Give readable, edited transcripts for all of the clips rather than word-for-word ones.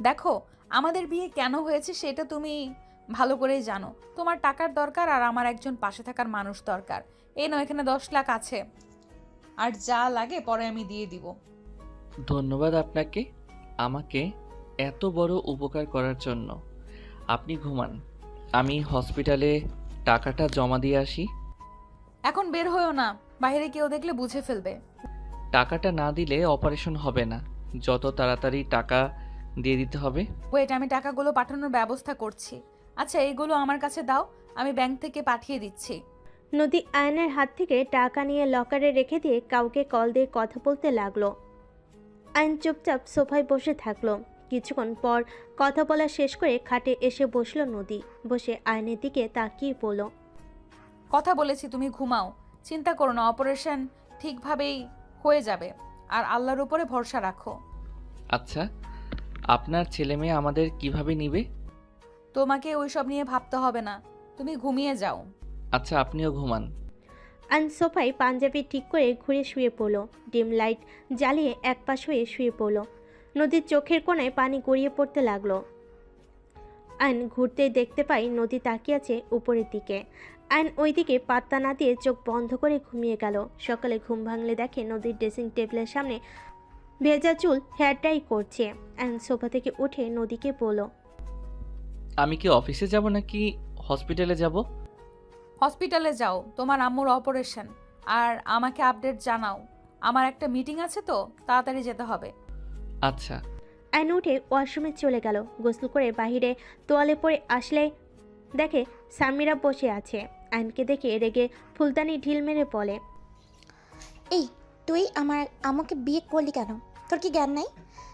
দেখো, আমাদের বিয়ে কেন হয়েছে সেটা তুমি ভালো করেই জানো। তোমার টাকার দরকার আর আমার একজন পাশে থাকার মানুষ দরকার। এই নাও, এখানে 10 লাখ আছে, আর যা লাগে পরে আমি দিয়ে দিব। ধন্যবাদ আপনাকে আমাকে এত বড় উপকার করার জন্য। আপনি ঘুমান, আমি হসপিটালে টাকাটা জমা দিয়ে আসি। এখন বের হয়েও না, বাইরে কেউ দেখলে বুঝে ফেলবে। টাকাটা না দিলে অপারেশন হবে না। যত তাড়াতাড়ি টাকা দিয়ে দিতে হবে। ওয়েট, আমি টাকাগুলো পাঠানোর ব্যবস্থা করছি। আচ্ছা, এইগুলো আমার কাছে দাও, আমি ব্যাংক থেকে পাঠিয়ে দিচ্ছি। নদী আয়নের হাত থেকে টাকা নিয়ে লকারে রেখে দিয়ে কাউকে কল দিয়ে কথা বলতে লাগলো। আইন চুপচাপ সোফায় বসে থাকলো। কিছুক্ষণ পর কথা বলা শেষ করে খাটে এসে বসলো নদী। বসে আয়নের দিকে তাকিয়ে বলল, কথা বলেছি, তুমি ঘুমাও। চিন্তা করো না, অপারেশন ঠিকভাবেই হয়ে যাবে। আর আল্লাহর উপরে ভরসা রাখো। আচ্ছা, আপনার ছেলে মেয়ে আমাদের কিভাবে নিবে? তোমাকে ওইসব নিয়ে ভাবতে হবে না, তুমি ঘুমিয়ে যাও। আচ্ছা, আপনিও ঘুমান। আইন সোফায় পাঞ্জাবি ঠিক করে ঘুরে শুয়ে পড়ল। ডিম লাইট জ্বালিয়ে একপাশ হয়ে শুয়ে পড়ল। নদীর চোখের কোণায় পানি গড়িয়ে পড়তে লাগলো। আইন ঘুরতেই দেখতে পাই নদী তাকিয়ে আছে উপরের দিকে। আইন ওইদিকে পাত্তা না দিয়ে চোখ বন্ধ করে ঘুমিয়ে গেল। সকালে ঘুম ভাঙলে দেখে নদীর ড্রেসিং টেবিলের সামনে ভেজা চুল হেয়ার ডাই করছে। আইন সোফা থেকে উঠে নদীকে বলল, আমি কি অফিসে যাব নাকি হসপিটালে যাব? হসপিটালে যাও, তোমার আম্মুর অপারেশন। আর আমাকে আপডেট জানাও, আমার একটা মিটিং আছে তো, তাড়াতাড়ি যেতে হবে। আচ্ছা। আইন উঠে ওয়াশরুমে চলে গেল। গোসল করে বাহিরে তোয়ালে পরে আসলে দেখে সামিরা বসে আছে। আইনকে দেখে রেগে ফুলদানি ঢিল মেরে বলে, এই, তুই আমার আম্মুকে বিয়ে করলি কেন? তোর কি জ্ঞান নাই?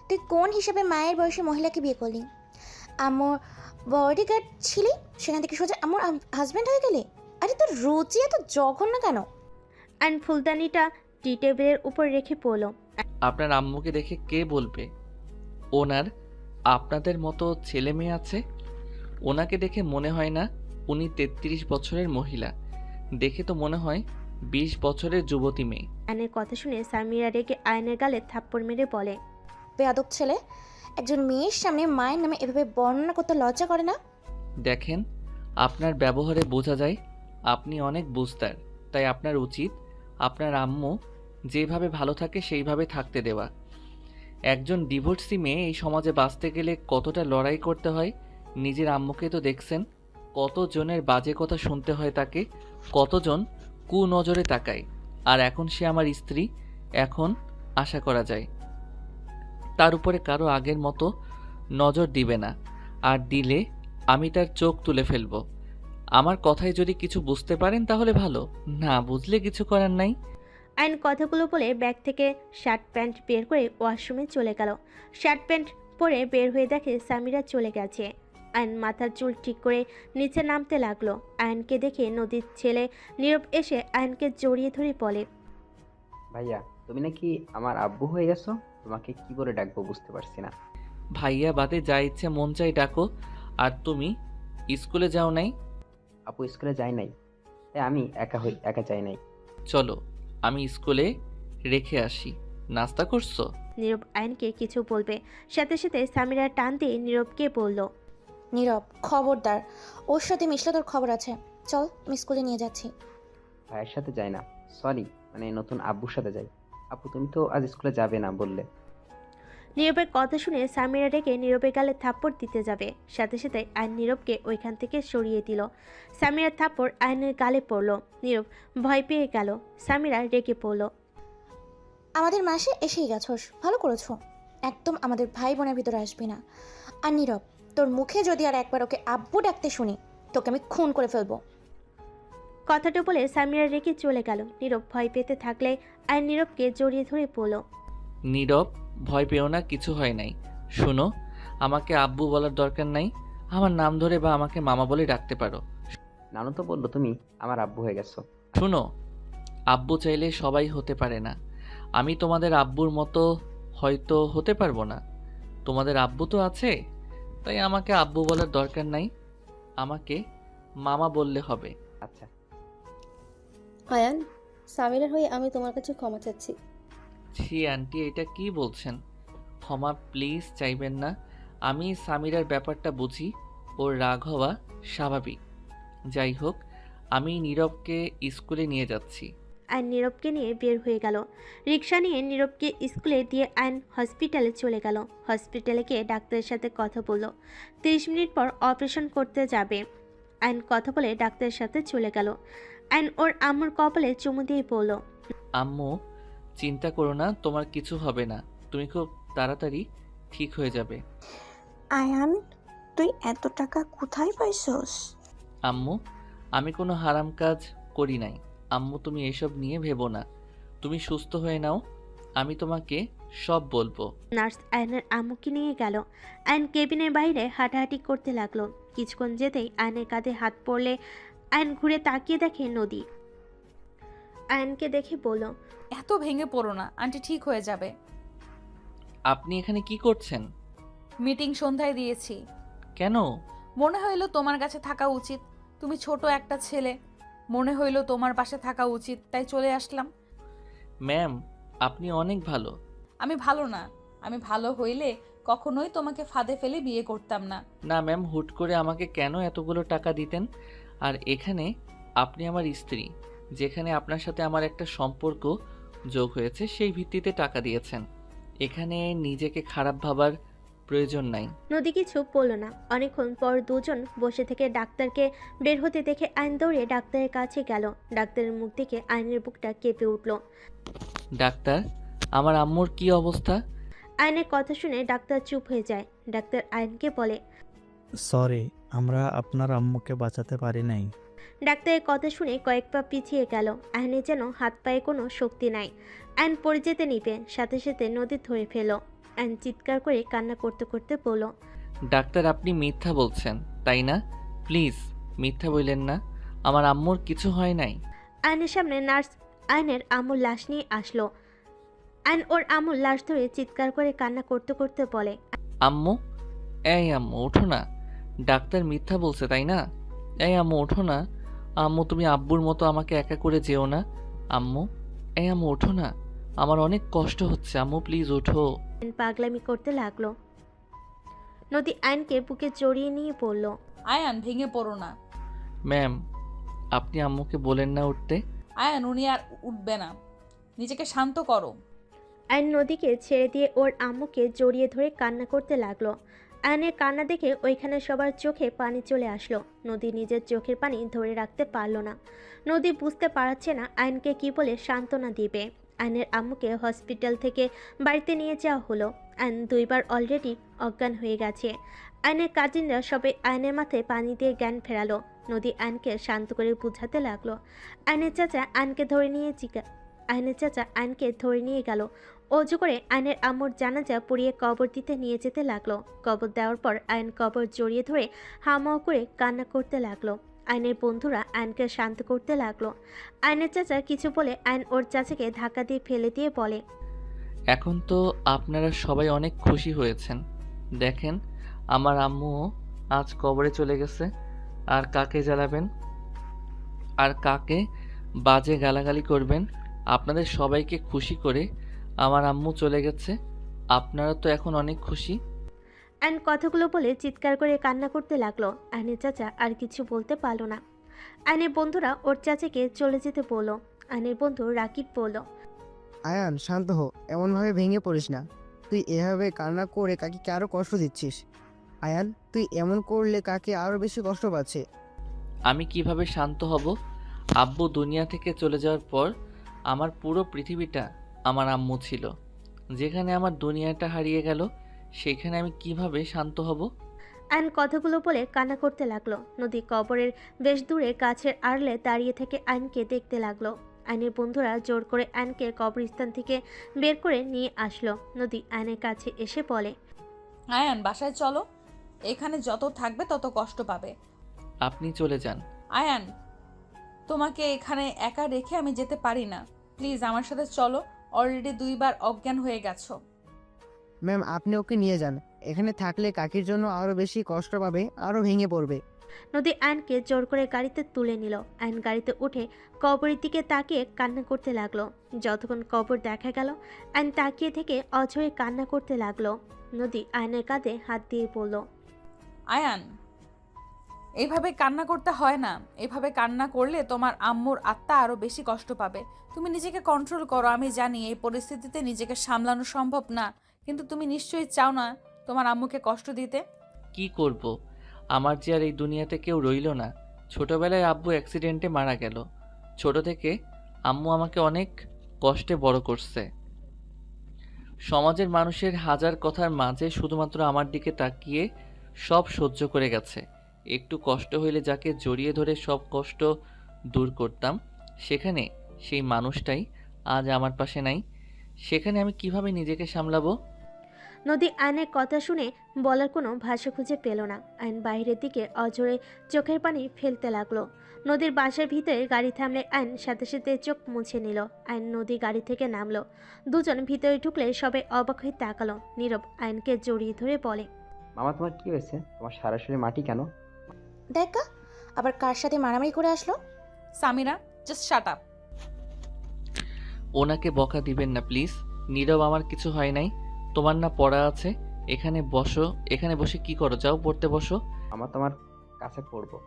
তুই কোন হিসেবে মায়ের বয়সী মহিলাকে বিয়ে করলি? আম্মুর বডিগার্ড ছিলি, সেখান থেকে সোজা আম্মুর হাজব্যান্ড হয়ে গেলি? আরে তোর রুচি এত জঘন্য কেন? আইন ফুলদানিটা টি টেবিলের উপর রেখে পড়ল। আপনার আম্মুকে দেখে কে বলবে ওনার আপনাদের মতো ছেলে মেয়ে আছে? ওনাকে দেখে মনে হয় না উনি ৩৩ বছরের মহিলা, দেখে তো মনে হয় ২০ বছরের যুবতী মেয়ে। আইনের কথা শুনে সামিরা রেগে আয়নের গালে থাপ্পড় মেরে বলে, বেয়াদব ছেলে, একজন মেয়ের সামনে মায়ের নামে এভাবে বর্ণনা করতে লজ্জা করে না? দেখেন, আপনার ব্যবহারে বোঝা যায় আপনি অনেক বুঝতার। তাই আপনার উচিত আপনার আম্মু যেভাবে ভালো থাকে সেইভাবে থাকতে দেওয়া। একজন ডিভোর্সি মেয়ে এই সমাজে বাঁচতে গেলে কতটা লড়াই করতে হয় নিজের আম্মুকে তো দেখছেন। কতজনের বাজে কথা শুনতে হয় তাকে, কতজন কুনজরে তাকায়। আর এখন সে আমার স্ত্রী, এখন আশা করা যায় তার উপরে কারো আগের মতো নজর দিবে না। আর দিলে আমি তার চোখ তুলে ফেলবো। আমার কথায় যদি কিছু বুঝতে পারেন তাহলে ভালো, না বুঝলে কিছু করার নাই। আইন কথাগুলো বলে ব্যাগ থেকে শার্ট প্যান্ট বের করে ওয়াশরুমে চলে গেল। শার্ট প্যান্ট পরে বের হয়ে দেখে সামিরা চলে গেছে। আইন মাথার চুল ঠিক করে নিচে নামতে লাগলো। আয়নকে দেখে নদীর ছেলে নীরব এসে আয়নকে জড়িয়ে ধরে বলে, ভাইয়া, তুমি নাকি আমার আব্বু হয়ে গেছো? তোমাকে কি বলে ডাকবো বুঝতে পারছি না। ভাইয়া বাদে যা ইচ্ছে মন চাই ডাকো। আর তুমি স্কুলে যাও নাই? আপু স্কুলে যায় নাই, তাই আমি একা যাই নাই। চলো আমি স্কুলে রেখে আসি। নাস্তা করছো? নীরব আয়নকে কিছু বলবে, সাথে সাথে সামিরা টান দিয়ে নীরবকে বলল, নীরব, খবরদার, ওর সাথে মিশলে তোর খবর আছে। চল, আমি স্কুলে নিয়ে যাচ্ছি। ভাইয়ের সাথে যাই না, সরি, মানে নতুন আব্বুর সাথে যাই। আপু তুমি তো আজ স্কুলে যাবে না বললে। নীরবের কথা শুনে সামিরা রেগে নীরবের গালে থাপ্পড় দিতে যাবে, সাথে সাথে আইন নীরবকে ওইখান থেকে সরিয়ে দিল। সামিরার থাপ্পড় আইনের গালে পড়ল। নীরব ভয় পেয়ে গেল। সামিরা রেগে পড়ল, আমাদের মাসে এসেই গেছোস, ভালো করেছো। একদম আমাদের ভাই বোনের ভিতরে আসবি না। আর নীরব, তোর মুখে যদি আর একবার ওকে আব্বু ডাকতে শুনি, তোকে আমি খুন করে ফেলবো। কথাটা বলে সামিরা রেগে চলে গেল। নীরব ভয় পেতে থাকলে আইন নীরবকে জড়িয়ে ধরে পড়ল, নীরব, ভয় পেও না, কিছু হয় নাই। শোনো, আমাকে আব্বু বলার দরকার নাই। আমার নাম ধরে বা আমাকে মামা বলে ডাকতে পারো। নানু তো বললো তুমি আমার আব্বু হয়ে গেছো। শোনো, আব্বু চাইলে সবাই হতে পারে না। আমি তোমাদের আব্বুর মতো হয়তো হতে পারবো না। তোমাদের আব্বু তো আছে, তাই আমাকে আব্বু বলার দরকার নাই। আমাকে মামা বললে হবে। আচ্ছা। আয়ান, সামিরার হয়ে আমি তোমার কাছে ক্ষমা চাচ্ছি। ছি আন্টি, এটা কি বলছেন? ক্ষমা প্লিজ চাইবেন না। আমি সামিরার ব্যাপারটা বুঝি, ওর রাগ হওয়া স্বাভাবিক। যাই হোক, আমি নীরবকে স্কুলে নিয়ে যাচ্ছি। আয়ন নীরবকে নিয়ে বের হয়ে গেল। রিক্সা নিয়ে নীরবকে স্কুলে দিয়ে আয়ন হসপিটালে চলে গেল। হসপিটালে গিয়ে ডাক্তারের সাথে কথা বলল। 30 মিনিট পর অপারেশন করতে যাবে। আয়ন কথা বলে ডাক্তারের সাথে চলে গেল। আয়ন ওর আম্মুর কপালে চুমু দিয়ে বলল, আম্মু, চিন্তা করো না, তোমার কিছু হবে না। তুমি খুব তাড়াতাড়ি ঠিক হয়ে যাবে। আয়ান, তুই এত টাকা কোথায় পাইছস? আম্মু, আমি কোনো হারাম কাজ করি নাই। আম্মু, তুমি এসব নিয়ে ভেবো না। তুমি সুস্থ হয়ে নাও, আমি তোমাকে সব বলবো। নার্স আয়নের আম্মুকে নিয়ে গেল। আয়ন কেবিনের বাইরে হাঁটাহাঁটি করতে লাগলো। কিছুক্ষণ যেতেই আয়নের কাঁধে হাত পড়লে আয়ন ঘুরে তাকিয়ে দেখে নদী। আয়নকে দেখে বলল, এত ভেঙে পড়ো না, আন্টি ঠিক হয়ে যাবে। আপনি এখানে কি করছেন? মিটিং সন্ধ্যায় দিয়েছি। কেন? মনে হইলো তোমার কাছে থাকা উচিত। তুমি ছোট একটা ছেলে, মনে হইলো তোমার পাশে থাকা উচিত, তাই চলে আসলাম। ম্যাম, আপনি অনেক ভালো। আমি ভালো না, আমি ভালো হইলে কখনোই তোমাকে ফাঁদে ফেলে বিয়ে করতাম না। না ম্যাম, হুট করে আমাকে কেন এতগুলো টাকা দিতেন? আর এখানে আপনি আমার স্ত্রী, যেখানে আপনার সাথে আমার একটা সম্পর্ক যোগ হয়েছে সেই ভিত্তিতে টাকা দিয়েছেন। এখানে নিজেকে খারাপ ভাবার প্রয়োজন নাই। নদী কিছু বলল না। অনেকক্ষণ পর দুজন বসে থেকে ডাক্তারকে বের হতে দেখে আইন দৌড়ে ডাক্তারের কাছে গেল। ডাক্তারের মুখ দেখে আইনের বুকটা কেঁপে উঠল। ডাক্তার, আমার আম্মুর কি অবস্থা? আইনের কথা শুনে ডাক্তার চুপ হয়ে যায়। ডাক্তার আইনকে বলে, সরি, আমরা আপনার আম্মুকে বাঁচাতে পারি নাই। ডাক্তারের কথা শুনে কয়েক পা পিছিয়ে গেল। আইনের যেন হাত পায়ে কোনো শক্তি নাই। আইন পড়ে যেতে নিবে, সাথে সাথে নদী ধরে ফেল। আইন চিৎকার করে কান্না করতে করতে বলল, ডাক্তার, আপনি মিথ্যা বলছেন তাই না? প্লিজ মিথ্যা বললেন না, আমার আম্মুর কিছু হয় নাই। আইনের সামনে নার্স আইনের আম্মুর লাশ নিয়ে আসলো। আইন ওর আম্মুর লাশ ধরে চিৎকার করে কান্না করতে করতে বলে, আম্মু, এই আম্মু ওঠো না। ডাক্তার মিথ্যা বলছে তাই না? এই আম্মু ওঠো না। আম্মু, তুমি আব্বুর মতো আমাকে একা করে যেও না। আম্মু, এই আম্মু ওঠো না, আমার অনেক কষ্ট হচ্ছে। আম্মু প্লিজ ওঠো। আইন পাগলামি করতে লাগলো। নদী আইনকে বুকে জড়িয়ে নিয়ে বলল, আয়ান, ভেঙে পড়ো না। ম্যাম, আপনি আম্মুকে বলেন না উঠতে। আয়ান, উনি আর উঠবে না, নিজেকে শান্ত করো। আইন নদীকে ছেড়ে দিয়ে ওর আম্মুকে জড়িয়ে ধরে কান্না করতে লাগলো। আয়নের কান্না দেখে ওইখানে সবার চোখে পানি চলে আসলো। নদী নিজের চোখের পানি ধরে রাখতে পারলো না। নদী বুঝতে পারছে না আইনকে কি বলে সান্ত্বনা দিবে। আইনের আম্মুকে হসপিটাল থেকে বাড়িতে নিয়ে যাওয়া হলো। আইন 2 বার অলরেডি অজ্ঞান হয়ে গেছে। আইনের কাজিনরা সবাই আইনের মাথায় পানি দিয়ে জ্ঞান ফেরালো। নদী আইনকে শান্ত করে বুঝাতে লাগলো। আইনের চাচা আইনকে ধরে নিয়ে গেল। অজু করে আইনের আম্মুর জানাজা পড়িয়ে কবর দিতে নিয়ে যেতে লাগলো। কবর দেওয়ার পর আইন কবর জড়িয়ে ধরে হামাও করে কান্না করতে লাগলো। আইনের বন্ধুরা আইনকে শান্ত করতে লাগলো। আইনের চাচা কিছু বলে আইন ওর চাচাকে ধাক্কা দিয়ে ফেলে দিয়ে বলে, এখন তো আপনারা সবাই অনেক খুশি হয়েছেন। দেখেন, আমার আম্মুও আজ কবরে চলে গেছে। আর কাকে জ্বালাবেন, আর কাকে বাজে গালাগালি করবেন? আপনাদের সবাইকে খুশি করে আমার আম্মু চলে গেছে। আপনারা তো এখন অনেক খুশি। আইন কথাগুলো বলে চিৎকার করে কান্না করতে লাগলো। আইনের চাচা আর কিছু বলতে পারলো না। আইনের বন্ধুরা ওর চাচাকে চলে যেতে বলল। আইনের বন্ধু রাকিব বলল, আয়ান, শান্ত হো, এমনভাবে ভেঙে পড়িস না। তুই এভাবে কান্না করে কাকিকে আরো কষ্ট দিচ্ছিস। আয়ান, তুই এমন করলে কাকে আরো বেশি কষ্ট পাচ্ছে। আমি কিভাবে শান্ত হব? আব্বু দুনিয়া থেকে চলে যাওয়ার পর আমার পুরো পৃথিবীটা আমার আম্মু ছিল। যেখানে আমার দুনিয়াটা হারিয়ে গেল, সেখানে আমি কিভাবে শান্ত হব? আইন কথাগুলো বলে কান্না করতে লাগলো। নদী কবরের বেশ দূরে গাছের আড়লে দাঁড়িয়ে থেকে আইনকে দেখতে লাগলো। আইনের বন্ধুরা জোর করে আইনকে কবরস্থান থেকে বের করে নিয়ে আসলো। নদী আইনের কাছে এসে বলে, আয়ান, বাসায় চলো, এখানে যত থাকবে তত কষ্ট পাবে। আপনি চলে যান। আয়ান, তোমাকে এখানে একা রেখে আমি যেতে পারি না, প্লিজ আমার সাথে চলো। অলরেডি 2 বার অজ্ঞান হয়ে গেছো। ম্যাম, আপনি ওকে নিয়ে যান। এখানে থাকলে কাকির জন্য আরো বেশি কষ্ট পাবে, আরো ভেঙে পড়বে। নদী আয়নকে জোর করে গাড়িতে তুলে নিল। আয়ন গাড়িতে উঠে কবরের দিকে তাকিয়ে কান্না করতে লাগলো। যতক্ষণ কবর দেখা গেল আয়ন তাকিয়ে থেকে অঝরে কান্না করতে লাগলো। নদী আয়নের কাঁধে হাত দিয়ে বলল, আয়ান, এইভাবে কান্না করতে হয় না। এভাবে কান্না করলে তোমার আম্মুর আত্মা আরো বেশি কষ্ট পাবে। তুমি নিজেকে কন্ট্রোল করো। আমি জানি এই পরিস্থিতিতে নিজেকে সামলানো সম্ভব না, কিন্তু তুমি নিশ্চয়ই চাও না তোমার আম্মুকে কষ্ট দিতে। কি করব? আমার যে আর এই দুনিয়াতে কেউ রইল না। ছোটবেলায় আব্বু অ্যাক্সিডেন্টে মারা গেল। ছোট থেকে আম্মু আমাকে অনেক কষ্টে বড় করছে। সমাজের মানুষের হাজার কথার মাঝে শুধুমাত্র আমার দিকে তাকিয়ে সব সহ্য করে গেছে। একটু কষ্ট হইলে যাকে জড়িয়ে ধরে সব কষ্ট দূর করতাম, সেখানে সেই মানুষটাই আজ আমার পাশে নাই। সেখানে আমি কিভাবে নিজেকে সামলাবো? নদী আয়নের কথা শুনে বলার কোনো ভাষা খুঁজে পেল না। আয়ন বাইরের দিকে অঝরে চোখের পানি ফেলতে লাগলো। নদীর বাসার ভিতরে গাড়ি থামলে আয়ন সাথে সাথে চোখ মুছে নিল। আয়ন নদী গাড়ি থেকে নামলো। দুজন ভিতরে ঢুকলে সবাই অবাক হয়ে তাকালো। নীরব আয়নকে জড়িয়ে ধরে বলে, মামা তোমার কি হয়েছে? তোমার সারা শরীরে মাটি কেন? দেখা আবার কার সাথে মারামারি করে আসলো। Samira, just shut up. ওনাকে বকা দিবেন না প্লিজ। নীরব, আমার কিছু হয় নাই। তোমার না পড়া আছে? এখানে বসো। এখানে বসে কি করো? যাও পড়তে বসো। মামা তোমার কাছে পড়বো।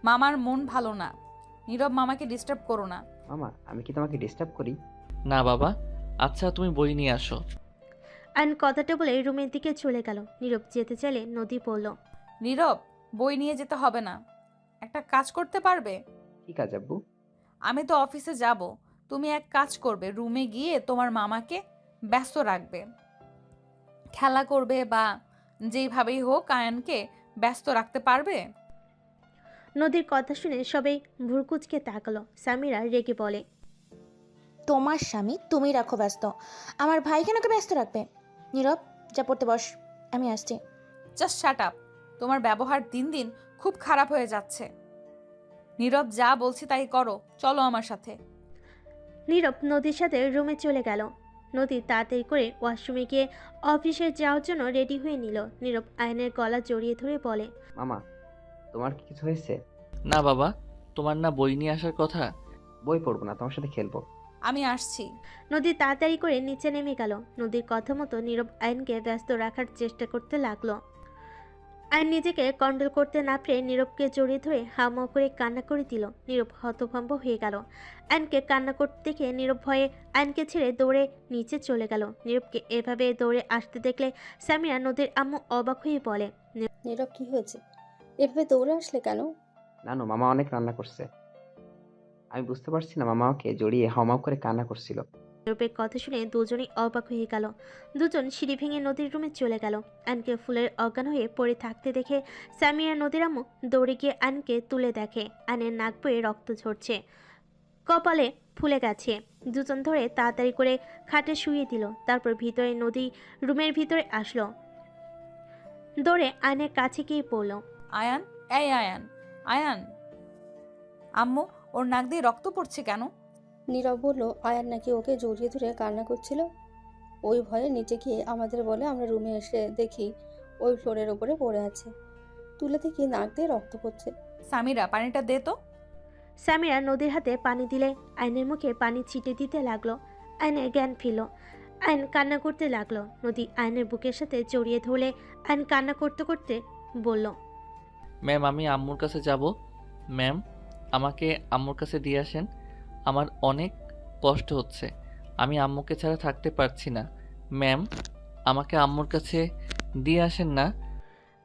মামার মন ভালো না। নীরব, মামাকে ডিস্টার্ব করো না। মামা আমি কি তোমাকে ডিস্টার্ব করি? না বাবা। আচ্ছা তুমি বই নিয়ে আসো। আয়ন কথাটা বলে রুমের দিকে চলে গেল। নীরব যেতে চাইলে নদী বলল, নীরব, বই নিয়ে যেতে হবে না। একটা কাজ করতে পারবে? কি কাজ আব্বু? আমি তো অফিসে যাব। তুমি এক কাজ করবে, রুমে গিয়ে তোমার মামাকে ব্যস্ত রাখবে। খেলা করবে বা যেইভাবেই হোক আয়ানকে ব্যস্ত রাখতে পারবে। নদীর কথা শুনে সবাই ভুরকুচকে তাকালো। সামিরা রেগে বলে, তোমার স্বামী তুমি রাখো ব্যস্ত, আমার ভাই কেন ওকে ব্যস্ত রাখবে? নীরব, যা পড়তে বস, আমি আসছি। Just shut up. তোমার ব্যবহার দিন দিন খুব খারাপ হয়ে যাচ্ছে। নীরব, যা বলছি তাই করো। চলো আমার সাথে। নীরব নদীর সাথে রুমে চলে গেল। নদী তাড়াতাড়ি করে ওয়াশরুমে গিয়ে অফিসে যাওয়ার জন্য রেডি হয়ে নিল। নীরব আয়নের গলা জড়িয়ে ধরে বলে, মামা তোমার কি কিছু হয়েছে? না বাবা, তোমার না বই নিয়ে আসার কথা? বই পড়বো না, তোমার সাথে খেলবো। আমি আসছি। নদী তাড়াতাড়ি করে নিচে নেমে গেল। নদীর কথা মতো নীরব আয়নকে ব্যস্ত রাখার চেষ্টা করতে লাগলো। আয়ন নিজেকে কন্ট্রোল করতে না পেরে নীরবকে জড়িয়ে ধরে হাউমাউ করে কান্না করে দিল। নীরব হতভম্ব হয়ে গেল। আয়নকে কান্না করতে দেখে নীরব ভয়ে আয়নকে ছেড়ে দৌড়ে নিচে চলে গেল। নীরবকে এভাবে দৌড়ে আসতে দেখলে সামিরা নদীর আম্মু অবাক হয়ে বলে, নীরব কি হয়েছে? এভাবে দৌড়ে আসলে কেন? নানু মামা অনেক রান্না করছে। আমি বুঝতে পারছি না, মামা আমাকে জড়িয়ে হাউমাউ করে কান্না করছিল। নীরবের কথা শুনে দুজনেই অবাক হয়ে গেল। দুজন সিঁড়ি ভেঙে নদীর রুমে চলে গেল। আয়নকে ফুলের অজ্ঞান হয়ে পড়ে থাকতে দেখে সামিরা নদীর আম্মু দৌড়ে গিয়ে আয়নকে তুলে দেখে আয়নের নাক বয়ে রক্ত ঝরছে, কপালে ফুলে গেছে। দুজন ধরে তাড়াতাড়ি করে খাটে শুইয়ে দিল। তারপর ভিতরে নদী রুমের ভিতরে আসলো। দৌড়ে আয়নের কাছে গিয়ে পড়ল। আয়ান, এই আয়ান, আয়ান। আম্মু, ওর নাক দিয়ে রক্ত পড়ছে কেন? নীরব বলল, আয়ান নাকি ওকে জড়িয়ে ধরে কান্না করছিল। ওই ভয়ে নিচে গিয়ে আমাদের বলে আমরা রুমে এসে দেখি ওই ফ্লোরের উপরে পড়ে আছে। তুলে দেখি নাক দিয়ে রক্ত পড়ছে। সামিরা, পানিটা দে তো। সামিরা নদীর হাতে পানি দিলে আয়নের মুখে পানি ছিটে দিতে লাগলো। আয়নের জ্ঞান ফিরল। আয়ন কান্না করতে লাগলো। নদী আয়নের বুকের সাথে জড়িয়ে ধরলে আয়ন কান্না করতে করতে বলল, ম্যাম আমি আম্মুর কাছে যাব। ম্যাম আমাকে আম্মুর কাছে দিয়ে আসেন। আমার অনেক কষ্ট হচ্ছে। আমি আম্মুকে ছাড়া থাকতে পারছি না। ম্যাম আমাকে আম্মুর কাছে দিয়ে আসেন না।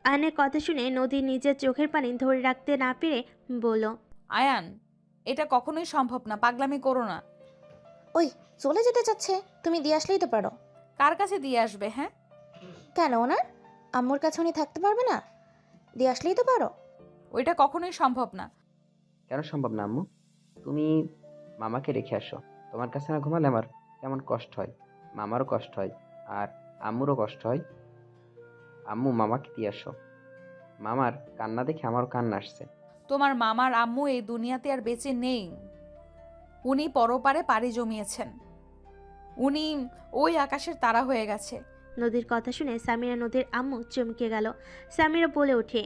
আয়নের কথা শুনে নদী নিজের চোখের পানি ধরে রাখতে না পেরে বলল, আয়ান, এটা কখনোই সম্ভব না। পাগলামি করো না। ওই চলে যেতে চাচ্ছে, তুমি দিয়ে আসলেই তো পারো। কার কাছে দিয়ে আসবে? হ্যাঁ, কেন ওনার আম্মুর কাছে উনি থাকতে পারবে না? দিয়ে আসলেই তো পারো। ওইটা কখনোই সম্ভব না। কেন সম্ভব না আম্মু? তুমি মামাকে রেখে আসো। তোমার কাছে না ঘুমালে আমার কেমন কষ্ট হয়। মামারও কষ্ট হয় আর আম্মুরও কষ্ট হয়। আম্মু মামাকে দিয়ে আসো। মামার কান্না দেখে আমারও কান্না আসছে। তোমার মামার আম্মু এই দুনিয়াতে আর বেঁচে নেই। উনি পরপারে পাড়ি জমিয়েছেন। উনি ওই আকাশের তারা হয়ে গেছে। নদীর কথা শুনে সামিরা নদীর আম্মু চমকে গেল। সামিরা বলে ওঠে,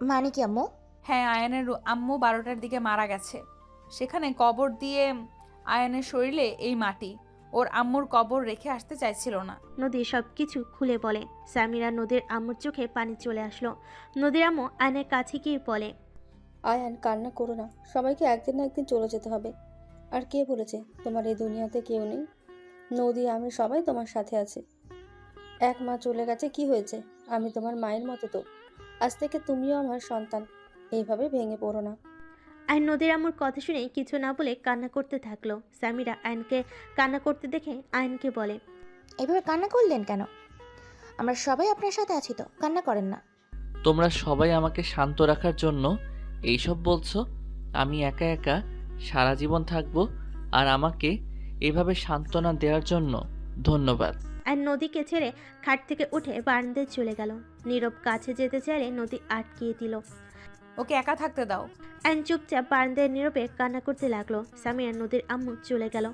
মানে কি আম্মু? হ্যাঁ, আয়ানের আম্মু 12টার দিকে মারা গেছে। সেখানে কবর দিয়ে আয়ানের শরীরে এই মাটি। ওর আম্মুর কবর রেখে আসতে চাইছিল না। নদী সব কিছু খুলে বলে। সামিরা নদীর আম্মুর চোখে পানি চলে আসলো। নদীর আম্মু আয়নের কাছে গিয়ে বলে, আয়ান, কান্না করো না। সবাইকে একদিন না একদিন চলে যেতে হবে। আর কে বলেছে তোমার এই দুনিয়াতে কেউ নেই? নদী, আমি সবাই তোমার সাথে আছে। এক মা চলে গেছে, কি হয়েছে? আমি তোমার মায়ের মতো তো। আজ থেকে তুমিও আমার সন্তান। এইভাবে ভেঙে পড়ো না। আয়ন নদীর আম্মুর কথা শুনে কিছু না বলে কান্না করতে থাকলো। সামিরা আয়নকে কান্না করতে দেখে আয়নকে বলে, এভাবে কান্না করলেন কেন? আমরা সবাই আপনার সাথে আছি তো, কান্না করেন না। তোমরা সবাই আমাকে শান্ত রাখার জন্য এইসব বলছো? আমি একা একা সারা জীবন থাকবো, আর আমাকে এভাবে সান্ত্বনা দেওয়ার জন্য ধন্যবাদ। আয়ন নদীকে ছেড়ে খাট থেকে উঠে বারান্দায় চলে গেল। নীরব কাছে যেতে চাইলে নদী আটকিয়ে দিল। ওকে একা থাকতে দাও। আয়ন চুপচাপ বারান্দায় নীরবে কান্না করতে লাগলো। সামিরা নদীর আম্মু চলে গেল।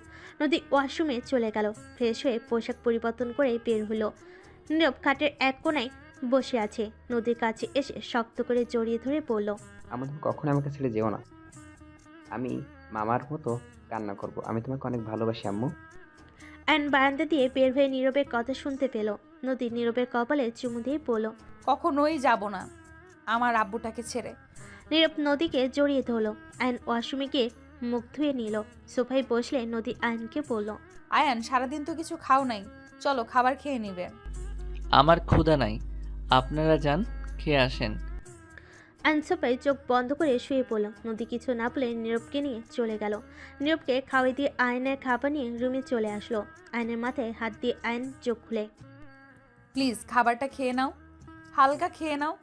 নদী ওয়াশরুমে চলে গেল। ফ্রেশ হয়ে পোশাক পরিবর্তন করে বের হলো। নীরব খাটের এক কোণায় বসে আছে। নদীর কাছে এসে শক্ত করে জড়িয়ে ধরে বলল, আম্মু, তুমি কখনো আমাকে ছেড়ে যেও না। আমি মামার মতো কান্না করব। আমি তোমাকে অনেক ভালোবাসি আম্মু। আয়ন বারান্দা দিয়ে বের হয়ে নীরবের কথা শুনতে পেল। নদী নীরবের কপালে চুমু দিয়ে বলল, কখনোই যাব না আমার আব্বুটাকে ছেড়ে। নীরব নদীকে জড়িয়ে ধরলো। আয়ন ওয়াশরুমে গিয়ে মুখ ধুয়ে নিল। সোফায় বসলে নদী আয়নকে বলল, আয়ান, সারাদিন তো কিছু খাও নাই, চলো খাবার খেয়ে নিবে। আমার ক্ষুধা নাই, আপনারা যান, খেয়ে আসেন। আয়ন সোফায় চোখ বন্ধ করে শুয়ে পড়ল। নদী কিছু না বলে নীরবকে নিয়ে চলে গেল। নীরবকে খাওয়াই দিয়ে আয়নের খাবার নিয়ে রুমে চলে আসলো। আয়নের মাথায় হাত দিয়ে আয়ন চোখ খুলে, প্লিজ খাবারটা খেয়ে নাও, হালকা খেয়ে নাও,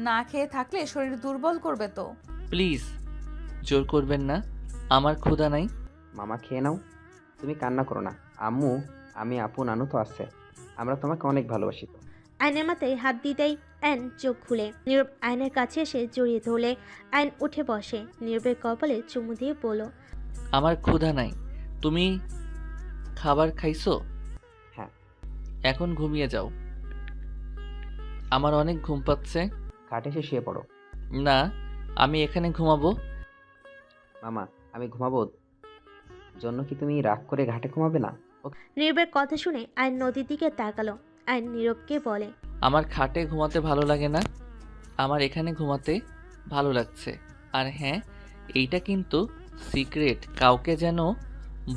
না খেয়ে থাকলে শরীর দুর্বল করবে তো। প্লিজ জোর করবেন না, আমার ক্ষুধা নাই। মামা, খেয়ে নাও। তুমি কান্না করো না আম্মু। আমি, আপু, নানু তো আছে। আমরা তোমাকে অনেক ভালোবাসি তো। আয়নের মাথায় হাত দিতেই আয়ন চোখ খুলে। নীরব আয়নের কাছে এসে জড়িয়ে ধরলে আয়ন উঠে বসে। নীরবের কপালে চুমু দিয়ে বলল, আমার ক্ষুধা নাই। তুমি খাবার খাইছো? হ্যাঁ। এখন ঘুমিয়ে যাও, আমার অনেক ঘুম পাচ্ছে। খাটে এসে শুয়ে পড়ো। না, আমি এখানে ঘুমাবো। মামা, আমি ঘুমাবো জন্য কি তুমি রাগ করে ঘাটে ঘুমাবে না? নীরবের কথা শুনে আয়ন নদীর দিকে তাকালো। আয়ন নীরবকে বলে, আমার খাটে ঘুমাতে ভালো লাগে না, আমার এখানে ঘুমাতে ভালো লাগছে। আর হ্যাঁ, এইটা কিন্তু সিক্রেট, কাউকে যেন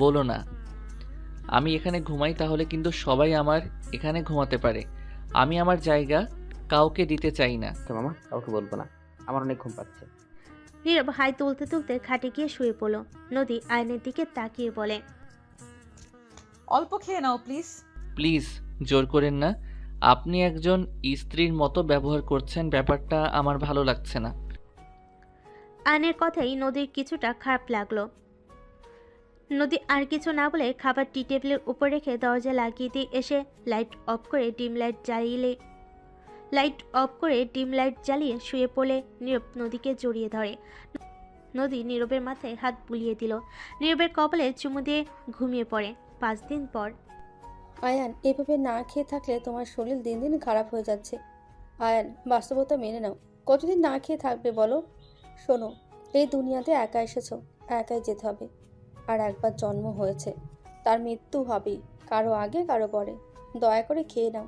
বলো না। আমি এখানে ঘুমাই, তাহলে কিন্তু সবাই আমার এখানে ঘুমাতে পারে। আমি আমার জায়গা কাউকে দিতে চাই না। ওকে মামা, কাউকে বলবো না। আমার অনেক ঘুম পাচ্ছে। নীরব হাই তুলতে তুলতে খাটে গিয়ে শুয়ে পড়ল। নদী আয়নের দিকে তাকিয়ে বলে, অল্প খেয়ে নাও প্লিজ। প্লিজ জোর করেন না, আপনি একজন স্ত্রীর মতো ব্যবহার করছেন, ব্যাপারটা আমার ভালো লাগছে না। আয়নের কথাই নদীর কিছুটা খারাপ লাগলো। নদী আর কিছু না বলে খাবার টি টেবিলের উপর রেখে দরজা লাগিয়ে দিয়ে এসে লাইট অফ করে ডিম লাইট জ্বালিয়ে শুয়ে পড়লে নীরব নদীকে জড়িয়ে ধরে। নদী নীরবের মাথায় হাত বুলিয়ে দিল। নীরবের কপালে চুমু দিয়ে ঘুমিয়ে পড়ে। 5 দিন পর। আয়ান, এভাবে না খেয়ে থাকলে তোমার শরীর দিন দিন খারাপ হয়ে যাচ্ছে। আয়ান, বাস্তবতা মেনে নাও। কতদিন না খেয়ে থাকবে বলো? শোনো, এই দুনিয়াতে একা এসেছো, একাই যেতে হবে। আর একবার জন্ম হয়েছে, তার মৃত্যু হবেই, কারো আগে কারো পরে। দয়া করে খেয়ে নাও।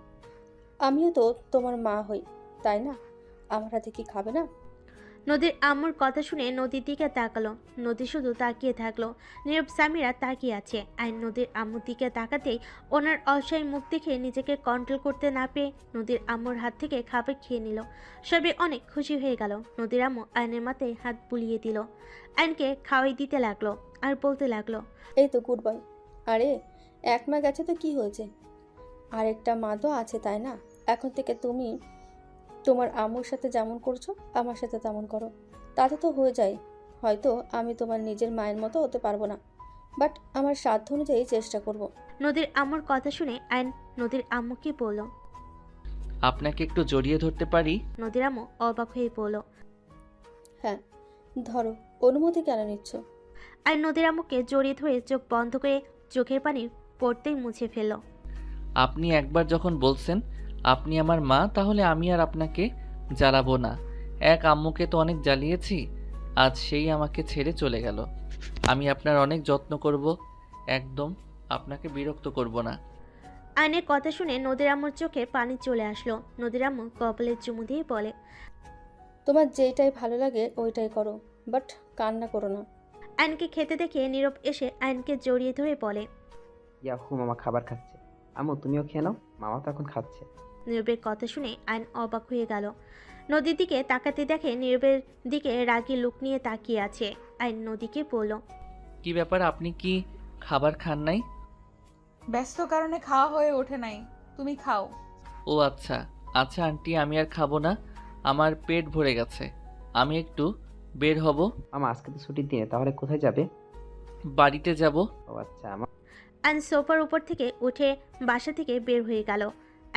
আমিও তো তোমার মা হই, তাই না? আমার হাতে কি খাবে না? নদীর আম্মুর কথা শুনে নদীর দিকে তাকালো। নদী শুধু তাকিয়ে থাকলো। নীরব সামিরা তাকিয়ে আছে। আর নদীর আম্মুর দিকে তাকাতেই ওনার অসহায় মুখ দেখে নিজেকে কন্ট্রোল করতে না পেরে নদীর আম্মুর হাত থেকে খাবার খেয়ে নিল। সবাই অনেক খুশি হয়ে গেল। নদীর আম্মু আয়নের মাথায় হাত বুলিয়ে দিল। আয়নকে খাওয়াই দিতে লাগলো আর বলতে লাগলো, এই তো গুড বয়। আরে, এক মা গেছে তো কি হয়েছে? আরেকটা মা তো আছে, তাই না? এখন থেকে তুমি তোমার আম্মুর সাথে যেমন করছো আমার সাথে তেমন করো, তাতে তো হয়ে যায়। হয়তো আমি তোমার নিজের মায়ের মতো হতে পারবো না, বাট আমার সাধ্য অনুযায়ী চেষ্টা করব। নদীর আম্মুর কথা শুনে আয়ন নদীর আম্মুকে বলল। আপনাকে একটু জড়িয়ে ধরতে পারি? নদীর আম্মু অবাক হয়ে বলল, হ্যাঁ, ধরো। অনুমতি কেন নিচ্ছ? আর নদীর আম্মুকে জড়িয়ে ধরে চোখ বন্ধ করে চোখের পানি পড়তেই মুছে ফেলল। আপনি একবার যখন বলছেন আপনি আমার মা, তাহলে আমি আর আপনাকে জ্বালাবো না। এক আম্মুকে তো অনেক জ্বালিয়েছি, আজ সেই আমাকে ছেড়ে চলে গেল। আমি আপনার অনেক যত্ন করব, একদম আপনাকে বিরক্ত করব না। আয়নের কথা শুনে নদীর আম্মুর চোখে পানি চলে আসলো। নদীর আম্মু কপালে চুমু দিয়ে বলে, তোমার যেইটাই ভালো লাগে ওইটাই করো, বাট কান্না করো না। আয়নকে খেতে দেখে নীরব এসে আয়নকে জড়িয়ে ধরে বলে। ইয়াহু, মামা খাবার খাচ্ছে। আম্মু তুমিও খেয়ে নাও, মামা তো এখন খাচ্ছে। নীরবের কথা শুনে আয়ন অবাক হয়ে গেল। নদীর দিকে তাকাতে দেখে নীরবের দিকে রাগী লুক নিয়ে তাকিয়ে আছে। আয়ন নদীকে বলল, কি ব্যাপার, আপনি কি খাবার খান নাই? ব্যস্ত কারণে খাওয়া হয়ে ওঠে নাই, তুমি খাও। ও আচ্ছা আচ্ছা আন্টি, আমি আর খাবো না, আমার পেট ভরে গেছে। আমি একটু বের হব, মামা আজকে তো ছুটির দিনে, তাহলে কোথায় যাবে? বাড়িতে যাব। ও আচ্ছা, আমার আয়ন সোফার উপর থেকে উঠে বাসা থেকে বের হয়ে গেল।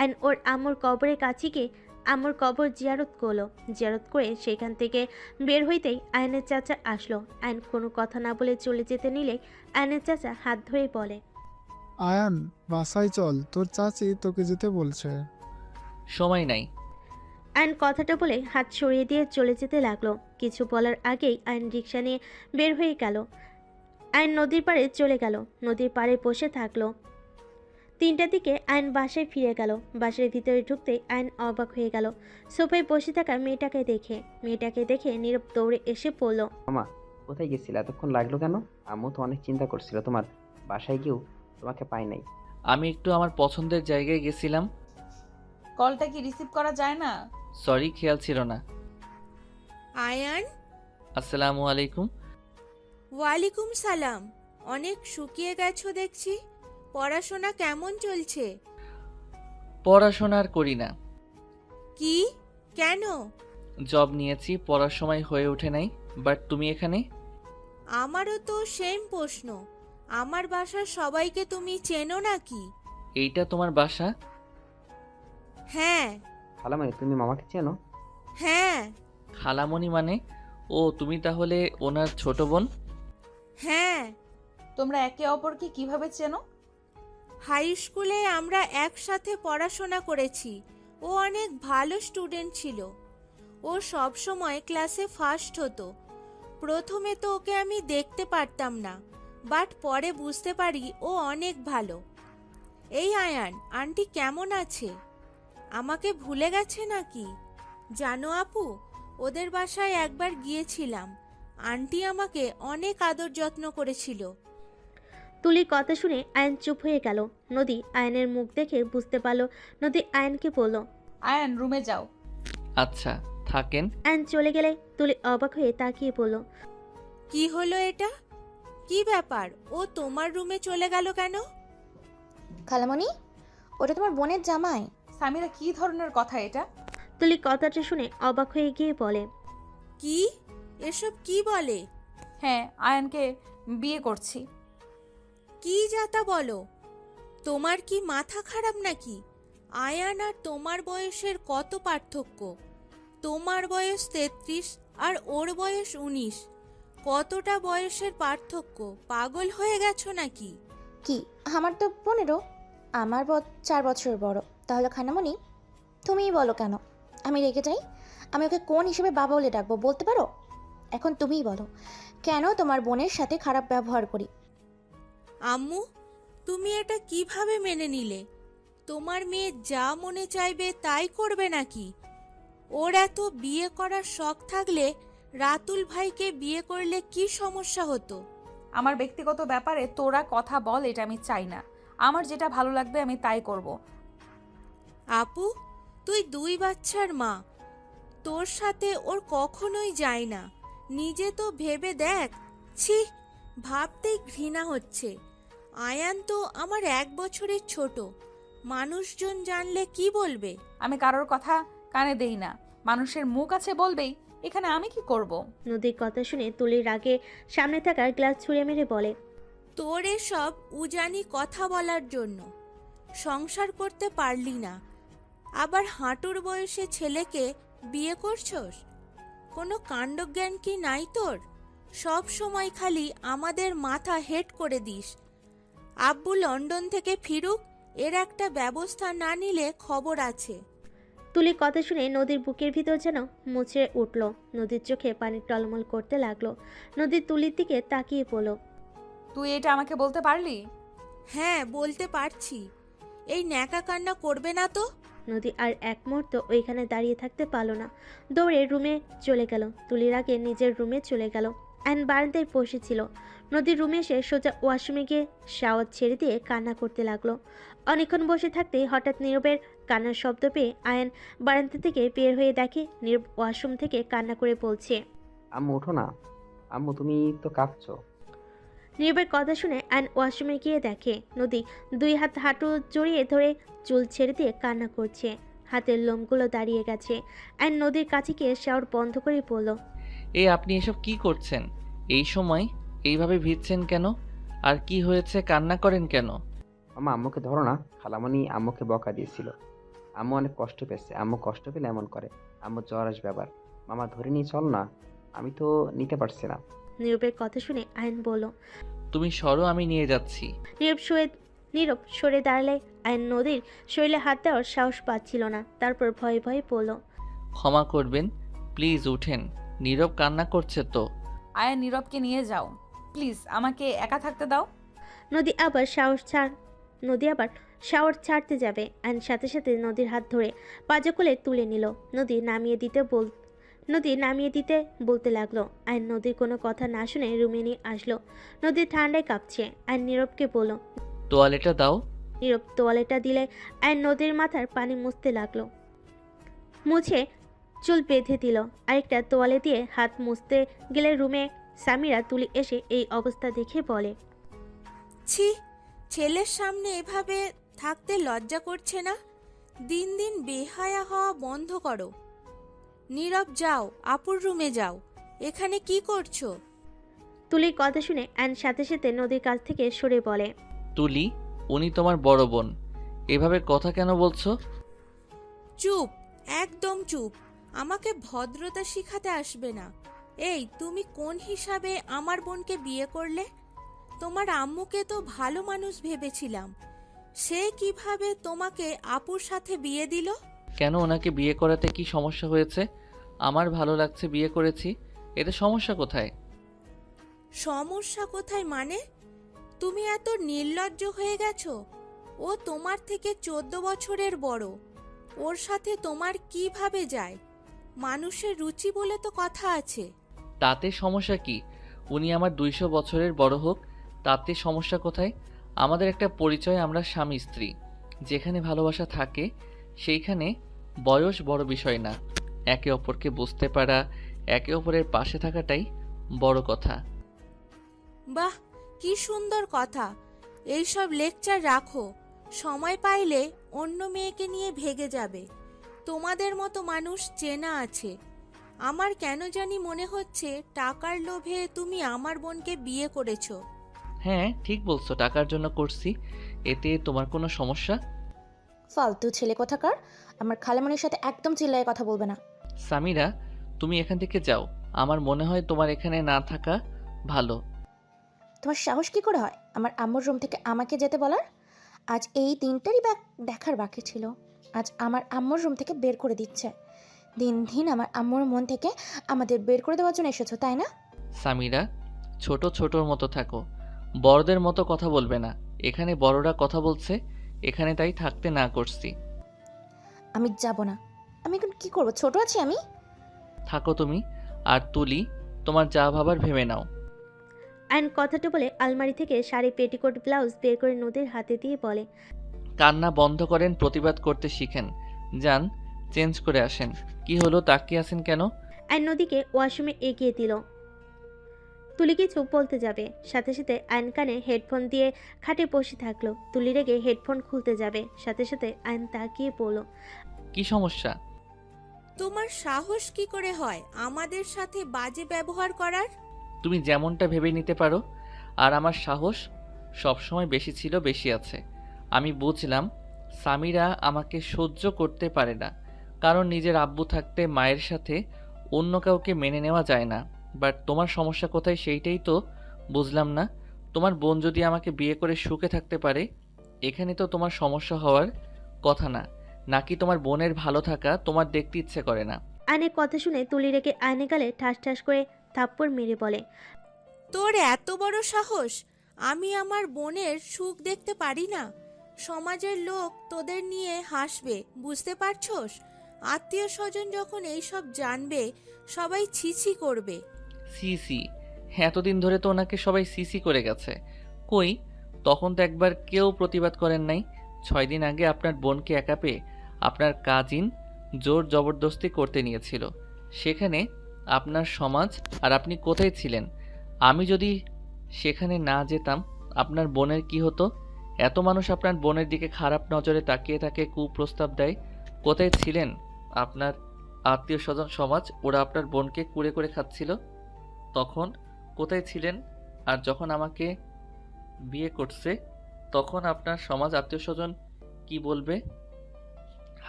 আয়ন ওর আম্মুর কবরের কাছে গিয়ে আম্মুর কবর জিয়ারত করলো। জিয়ারত করে সেখান থেকে বের হইতেই আয়নের চাচা আসলো। আয়ন কোনো কথা না বলে চলে যেতে নিলে আয়নের চাচা হাত ধরে বলে, আয়ান বাসায় চল, তোর চাচি তোকে যেতে বলছে। সময় নাই। আয়ন কথাটা বলে হাত সরিয়ে দিয়ে চলে যেতে লাগলো। কিছু বলার আগেই আয়ন রিক্সা নিয়ে বের হয়ে গেল। আয়ন নদীর পাড়ে চলে গেল। নদীর পাড়ে বসে থাকলো। 3টার দিকে আয়ন বাসায় ফিরে গেল। বাসার ভিতরে ঢুকতেই আয়ন অবাক হয়ে গেল সোফায় বসে থাকা মেয়েটাকে দেখে। মেয়েটাকে দেখে নীরব দৌড়ে এসে পড়ল। মামা কোথায় গেছিলে, এতক্ষণ লাগলো কেন? আম্মু তো অনেক চিন্তা করছিল, তোমার বাসায় গিয়েও তোমাকে পাই নাই। আমি একটু আমার পছন্দের জায়গায় গেছিলাম। কলটা কি রিসিভ করা যায় না? সরি, খেয়াল ছিল না। আয়ান, আসসালামু আলাইকুম। ওয়ালাইকুম সালাম। অনেক শুকিয়ে গেছো দেখছি। পড়াশোনা কেমন চলছে? পড়াশোনা আর করি না। কি? কেন? জব নিয়েছি, পড়ার সময় হয়ে ওঠে নাই। বাট তুমি এখানে? আমারও তো সেম প্রশ্ন। আমার বাসার সবাইকে তুমি চেনো নাকি? এইটা তোমার বাসা? হ্যাঁ। খালামানি তুমি মামাকে চেনো? হ্যাঁ। খালামণি মানে? ও তুমি তাহলে ওনার ছোট বোন? হ্যাঁ। তোমরা একে অপরকে কিভাবে চেনো? হাই স্কুলে আমরা একসাথে পড়াশোনা করেছি। ও অনেক ভালো স্টুডেন্ট ছিল। ও সব সময় ক্লাসে ফার্স্ট হতো। প্রথমে তো ওকে আমি দেখতে পারতাম না, বাট পরে বুঝতে পারি ও অনেক ভালো। এই আয়ান, আন্টি কেমন আছে? আমাকে ভুলে গেছে নাকি? জানো আপু, ওদের বাসায় একবার গিয়েছিলাম। আন্টি আমাকে অনেক আদর যত্ন করেছিল। তুলির কথা শুনে আয়ন চুপ হয়ে গেল। নদী আয়নের মুখ দেখে বুঝতে পারল। নদী আয়নকে বলল, আয়ান রুমে যাও। আচ্ছা থাকেন। আয়ন চলে গেলে তুলি অবাক হয়ে তাকিয়ে বলল, কি হলো এটা? কি ব্যাপার? ও তোমার রুমে চলে গেল কেন? খালামণি, ওটা তোমার বোনের জামাই। সামিরা, কি ধরনের কথা এটা? তুলি কথাটা শুনে অবাক হয়ে গিয়ে বলে, কি? এসব কি বলে? হ্যাঁ, আয়ানকে বিয়ে করছি। কি যাতা বলো? তোমার কি মাথা খারাপ নাকি? আয়ান আর তোমার বয়সের কত পার্থক্য? তোমার বয়স 33 আর ওর বয়স 19। কতটা বয়সের পার্থক্য? পাগল হয়ে গেছো নাকি? কি, আমার তো 15। আমার 4 বছর বড়। তাহলে খালামণি তুমিই বলো কেন আমি রেগে যাই? আমি ওকে কোন হিসেবে বাবা বলে ডাকবো বলতে পারো? এখন তুমিই বলো, কেন তোমার বোনের সাথে খারাপ ব্যবহার করি? আম্মু, তুমি এটা কিভাবে মেনে নিলে? তোমার মেয়ে যা মনে চাইবে তাই করবে নাকি? ওর এত বিয়ে করার শখ থাকলে রাতুল ভাইকে বিয়ে করলে কি সমস্যা হতো? আমার ব্যক্তিগত ব্যাপারে তোরা কথা বল, এটা আমি চাই না। আমার যেটা ভালো লাগবে আমি তাই করব। আপু, তুই 2 বাচ্চার মা। তোর সাথে ওর কখনোই যায় না। নিজে তো ভেবে দেখ। ছি, ভাবতেই ঘৃণা হচ্ছে। আয়ান তো আমার 1 বছরের ছোট। মানুষজন জানলে কি বলবে? আমি কারোর কথা কানে দেই না। মানুষের মুখ আছে বলবেই, এখানে আমি কি করব? নদীর কথা শুনে তুলির রাগে সামনে থাকা গ্লাস ছুঁড়ে মেরে বলে, তোর এসব উজানি কথা বলার জন্য সংসার করতে পারলি না, আবার হাঁটুর বয়সে ছেলেকে বিয়ে করছস? কোনো কাণ্ডজ্ঞান কি নাই তোর? সব সময় খালি আমাদের মাথা হেট করে দিস। আব্বু লন্ডন থেকে ফিরুক, এর একটা ব্যবস্থা না নিলে খবর আছে। তুলির কথা শুনে নদীর বুকের ভিতর যেন মুচড়ে উঠল। নদীর চোখে পানি টলমল করতে লাগলো। নদীর তুলির দিকে তাকিয়ে পড়ল। তুই এটা আমাকে বলতে পারলি? হ্যাঁ, বলতে পারছি। এই ন্যাকা কান্না করবে না তো? নদী আর এক মুহূর্ত ওইখানে দাঁড়িয়ে থাকতে পারল না, দৌড়ে রুমে চলে গেল। তুলির আগে নিজের রুমে চলে গেল। আয়ন বারান্দায় বসেছিল। নদীর রুমে এসে সোজা ওয়াশরুমে গিয়ে শাওয়ার ছেড়ে দিয়ে কান্না করতে লাগলো। অনেকক্ষণ বসে থাকতেই হঠাৎ নীরবের কান্নার শব্দ পেয়ে আয়ন বারান্দা থেকে বের হয়ে দেখে নীরব ওয়াশরুম থেকে কান্না করে বলছে। আম্মু ওঠো না। আম্মু তুমি তো কাঁপছো। নীরবের কথা শুনে আয়ন ওয়াশরুমে গিয়ে দেখে নদী দুই হাত হাঁটু জড়িয়ে ধরে চুল ছেড়ে দিয়ে কান্না করছে। হাতের লোমগুলো দাঁড়িয়ে গেছে। আয়ন নদীর কাছে গিয়ে শাওয়ার বন্ধ করে বলল, এই আপনি এসব কি করছেন? এই সময় এইভাবে ভিজছেন কেন? আর কি হয়েছে, কান্না করেন কেন? মামা আম্মুকে ধরো না। খালামণি আম্মুকে বকা দিয়েছিল। আম্মু অনেক কষ্ট পেয়েছে। আম্মু কষ্ট পেলে এমন করে। আম্মু জ্বর আসবে আবার। মামা ধরে নিয়ে চল না। আমি তো নিতে পারছি না। নীরবের কথা শুনে আয়ন বলল। তুমি সরো, আমি নিয়ে যাচ্ছি। নীরব সরে দাঁড়ালে আয়ন নদীর শরীরে হাত দেওয়ার সাহস পাচ্ছিল না। তারপর ভয়ে ভয়ে বলল, ক্ষমা করবেন, প্লিজ উঠেন। নীরব কান্না করছে তো। আয়া নীরবকে নিয়ে যাও প্লিজ, আমাকে একা থাকতে দাও। নদী আবার শাওয়ার ছাড়তে যাবে। আয়ন সাথে সাথে নদীর হাত ধরে পাজা কোলে তুলে নিল। নদী নামিয়ে দিতে বলতে লাগলো। আয়ন নদীর কোনো কথা না শুনে রুমে নিয়ে আসলো। নদী ঠান্ডায় কাঁপছে। আয়ন নীরবকে বলল। তোয়ালেটা দাও। নীরব তোয়ালেটা দিলে আয়ন নদীর মাথার পানি মুছতে লাগলো। মুছে চুল বেঁধে দিল। আরেকটা তোয়ালে দিয়ে হাত মুছতে গেলে রুমে সামিরা তুলি এসে এই অবস্থা দেখে বলে, ছি, ছেলের সামনে এভাবে থাকতে লজ্জা করছে না? দিন দিন বেহায়া হওয়া বন্ধ করো। নীরব যাও, আপুর রুমে যাও। এখানে কি করছো? তুলির কথা শুনে আয়ন সাথে সাথে নদীর কাছ থেকে সরে বলে, তুলি, উনি তোমার বড় বোন, এভাবে কথা কেন বলছো? চুপ, একদম চুপ। আমাকে ভদ্রতা শিখাতে আসবে না। এই, তুমি কোন হিসাবে আমার বোনকে বিয়ে করলে? তোমার আম্মুকে তো ভালো মানুষ ভেবেছিলাম। সে কিভাবে তোমাকে আপুর সাথে বিয়ে দিল? কেন, ওনাকে বিয়ে করাতে কি সমস্যা হয়েছে? আমার ভালো লাগছে, বিয়ে করেছি, এতে সমস্যা কোথায়? সমস্যা কোথায় মানে? তুমি এত নির্লজ্জ হয়ে গেছো। ও তোমার থেকে 14 বছরের বড়। ওর সাথে তোমার কিভাবে যায়? মানুষের রুচি বলে তো কথা আছে। তাতে সমস্যা কি? উনি আমার 200 বছরের বড় হোক, তাতে সমস্যা কোথায়? আমাদের একটা পরিচয়, আমরা স্বামী স্ত্রী। যেখানে ভালোবাসা থাকে সেইখানে বয়স বড় বিষয় না। একে অপরকে বুঝতে পারা, একে অপরের পাশে থাকাটাই বড় কথা। বাহ, কি সুন্দর কথা। এইসব লেকচার রাখো। সময় পাইলে অন্য মেয়েকে নিয়ে ভেগে যাবে। তোমাদের মতো মানুষ চেনা আছে। আমার কেন জানি মনে হচ্ছে টাকার লোভে তুমি আমার বোনকে বিয়ে করেছো। হ্যাঁ, ঠিক বলছো, টাকার জন্য করছি। এতে তোমার কোনো সমস্যা? ফালতু ছেলে কোথাকার। আমার খালামণির সাথে একদম চিল্লায় কথা বলবে না। সামিরা, তুমি এখান থেকে যাও। আমার মনে হয় তোমার এখানে না থাকা ভালো। তোমার সাহস কি করে হয় আমার আম্মুর রুম থেকে আমাকে যেতে বলার? আজ এই দিনটারই দেখার বাকি ছিল। আজ আমার আম্মুর রুম থেকে বের করে দিচ্ছে। দিন দিন আমার আম্মুর মন থেকে আমাদের বের করে দেওয়ার জন্য এসেছো, তাই না? সামিরা, ছোটর মতো থাকো, বড়দের মতো কথা বলবে না। এখানে বড়রা কথা বলছে, এখানে তাই থাকতে না করছি। আমি যাব না। আমি এখন কি করবো? ছোট আছি আমি? থাকো তুমি। আর তুলি, তোমার যা ভাবার ভেবে নাও। আয়ন কথাটা বলে আলমারি থেকে শাড়ি, পেটিকোট, ব্লাউজ বের করে নদীর হাতে দিয়ে বলে, কান্না বন্ধ করেন, প্রতিবাদ করতে শিখেন। যান, চেঞ্জ করে আসেন। কি হলো, তাকিয়ে আছেন কেন? আয়ন নদীকে ওয়াশরুমে এগিয়ে দিল। তুলি কিছু বলতে যাবে, সাথে সাথে আয়ন কানে হেডফোন দিয়ে খাটে বসে থাকলো। তুলি রেগে হেডফোন খুলতে যাবে, সাথে সাথে আয়ন তাকিয়ে বলল, কি সমস্যা? তোমার সাহস কি করে হয় আমাদের সাথে বাজে ব্যবহার করার? তুমি যেমনটা ভেবে নিতে পারো। আর আমার সাহস সবসময় বেশি ছিল, বেশি আছে। আমি বুঝলাম সামিরা আমাকে সহ্য করতে পারে না, কারণ নিজের আব্বু থাকতে মায়ের সাথে অন্য কাউকে মেনে নেওয়া যায় না। বাট তোমার সমস্যা কোথায় সেইটাই তো বুঝলাম না। তোমার বোন যদি আমাকে বিয়ে করে সুখে থাকতে পারে, এখানে তো তোমার সমস্যা হওয়ার কথা না। নাকি তোমার বোনের ভালো থাকা তোমার দেখতে ইচ্ছে করে না? আয়নের কথা শুনে তুলি রেগে আয়নের গালে ঠাস ঠাস করে থাপ্পড় মেরে বলে, তোর এত বড় সাহস! আমি আমার বোনের সুখ দেখতে পারি না? সমাজের লোক তোদের নিয়ে হাসবে, বুঝতে পারছস? আত্মীয় স্বজন যখন এইসব জানবে, সবাই ছিছি করবে। সিসি? এতদিন ধরে তো ওনাকে সবাই সিসি করে গেছে। কই, তখন তো একবার কেউ প্রতিবাদ করেন নাই। 6 দিন আগে আপনার বোনকে একা পেয়ে আপনার কাজিন জোর জবরদস্তি করতে নিয়েছিল। সেখানে আপনার সমাজ আর আপনি কোথায় ছিলেন? আমি যদি সেখানে না যেতাম আপনার বোনের কি হতো? এত মানুষ আপনার বোনের দিকে খারাপ নজরে তাকিয়ে তাকে কুপ্রস্তাব দেয়। কোথায় ছিলেন আপনার আত্মীয় স্বজন সমাজ? ওরা আপনার বোনকে কুরে করে খাচ্ছিল তখন কোথায় ছিলেন? আর যখন আমাকে বিয়ে করছে তখন আপনার সমাজ আত্মীয় স্বজন কি বলবে?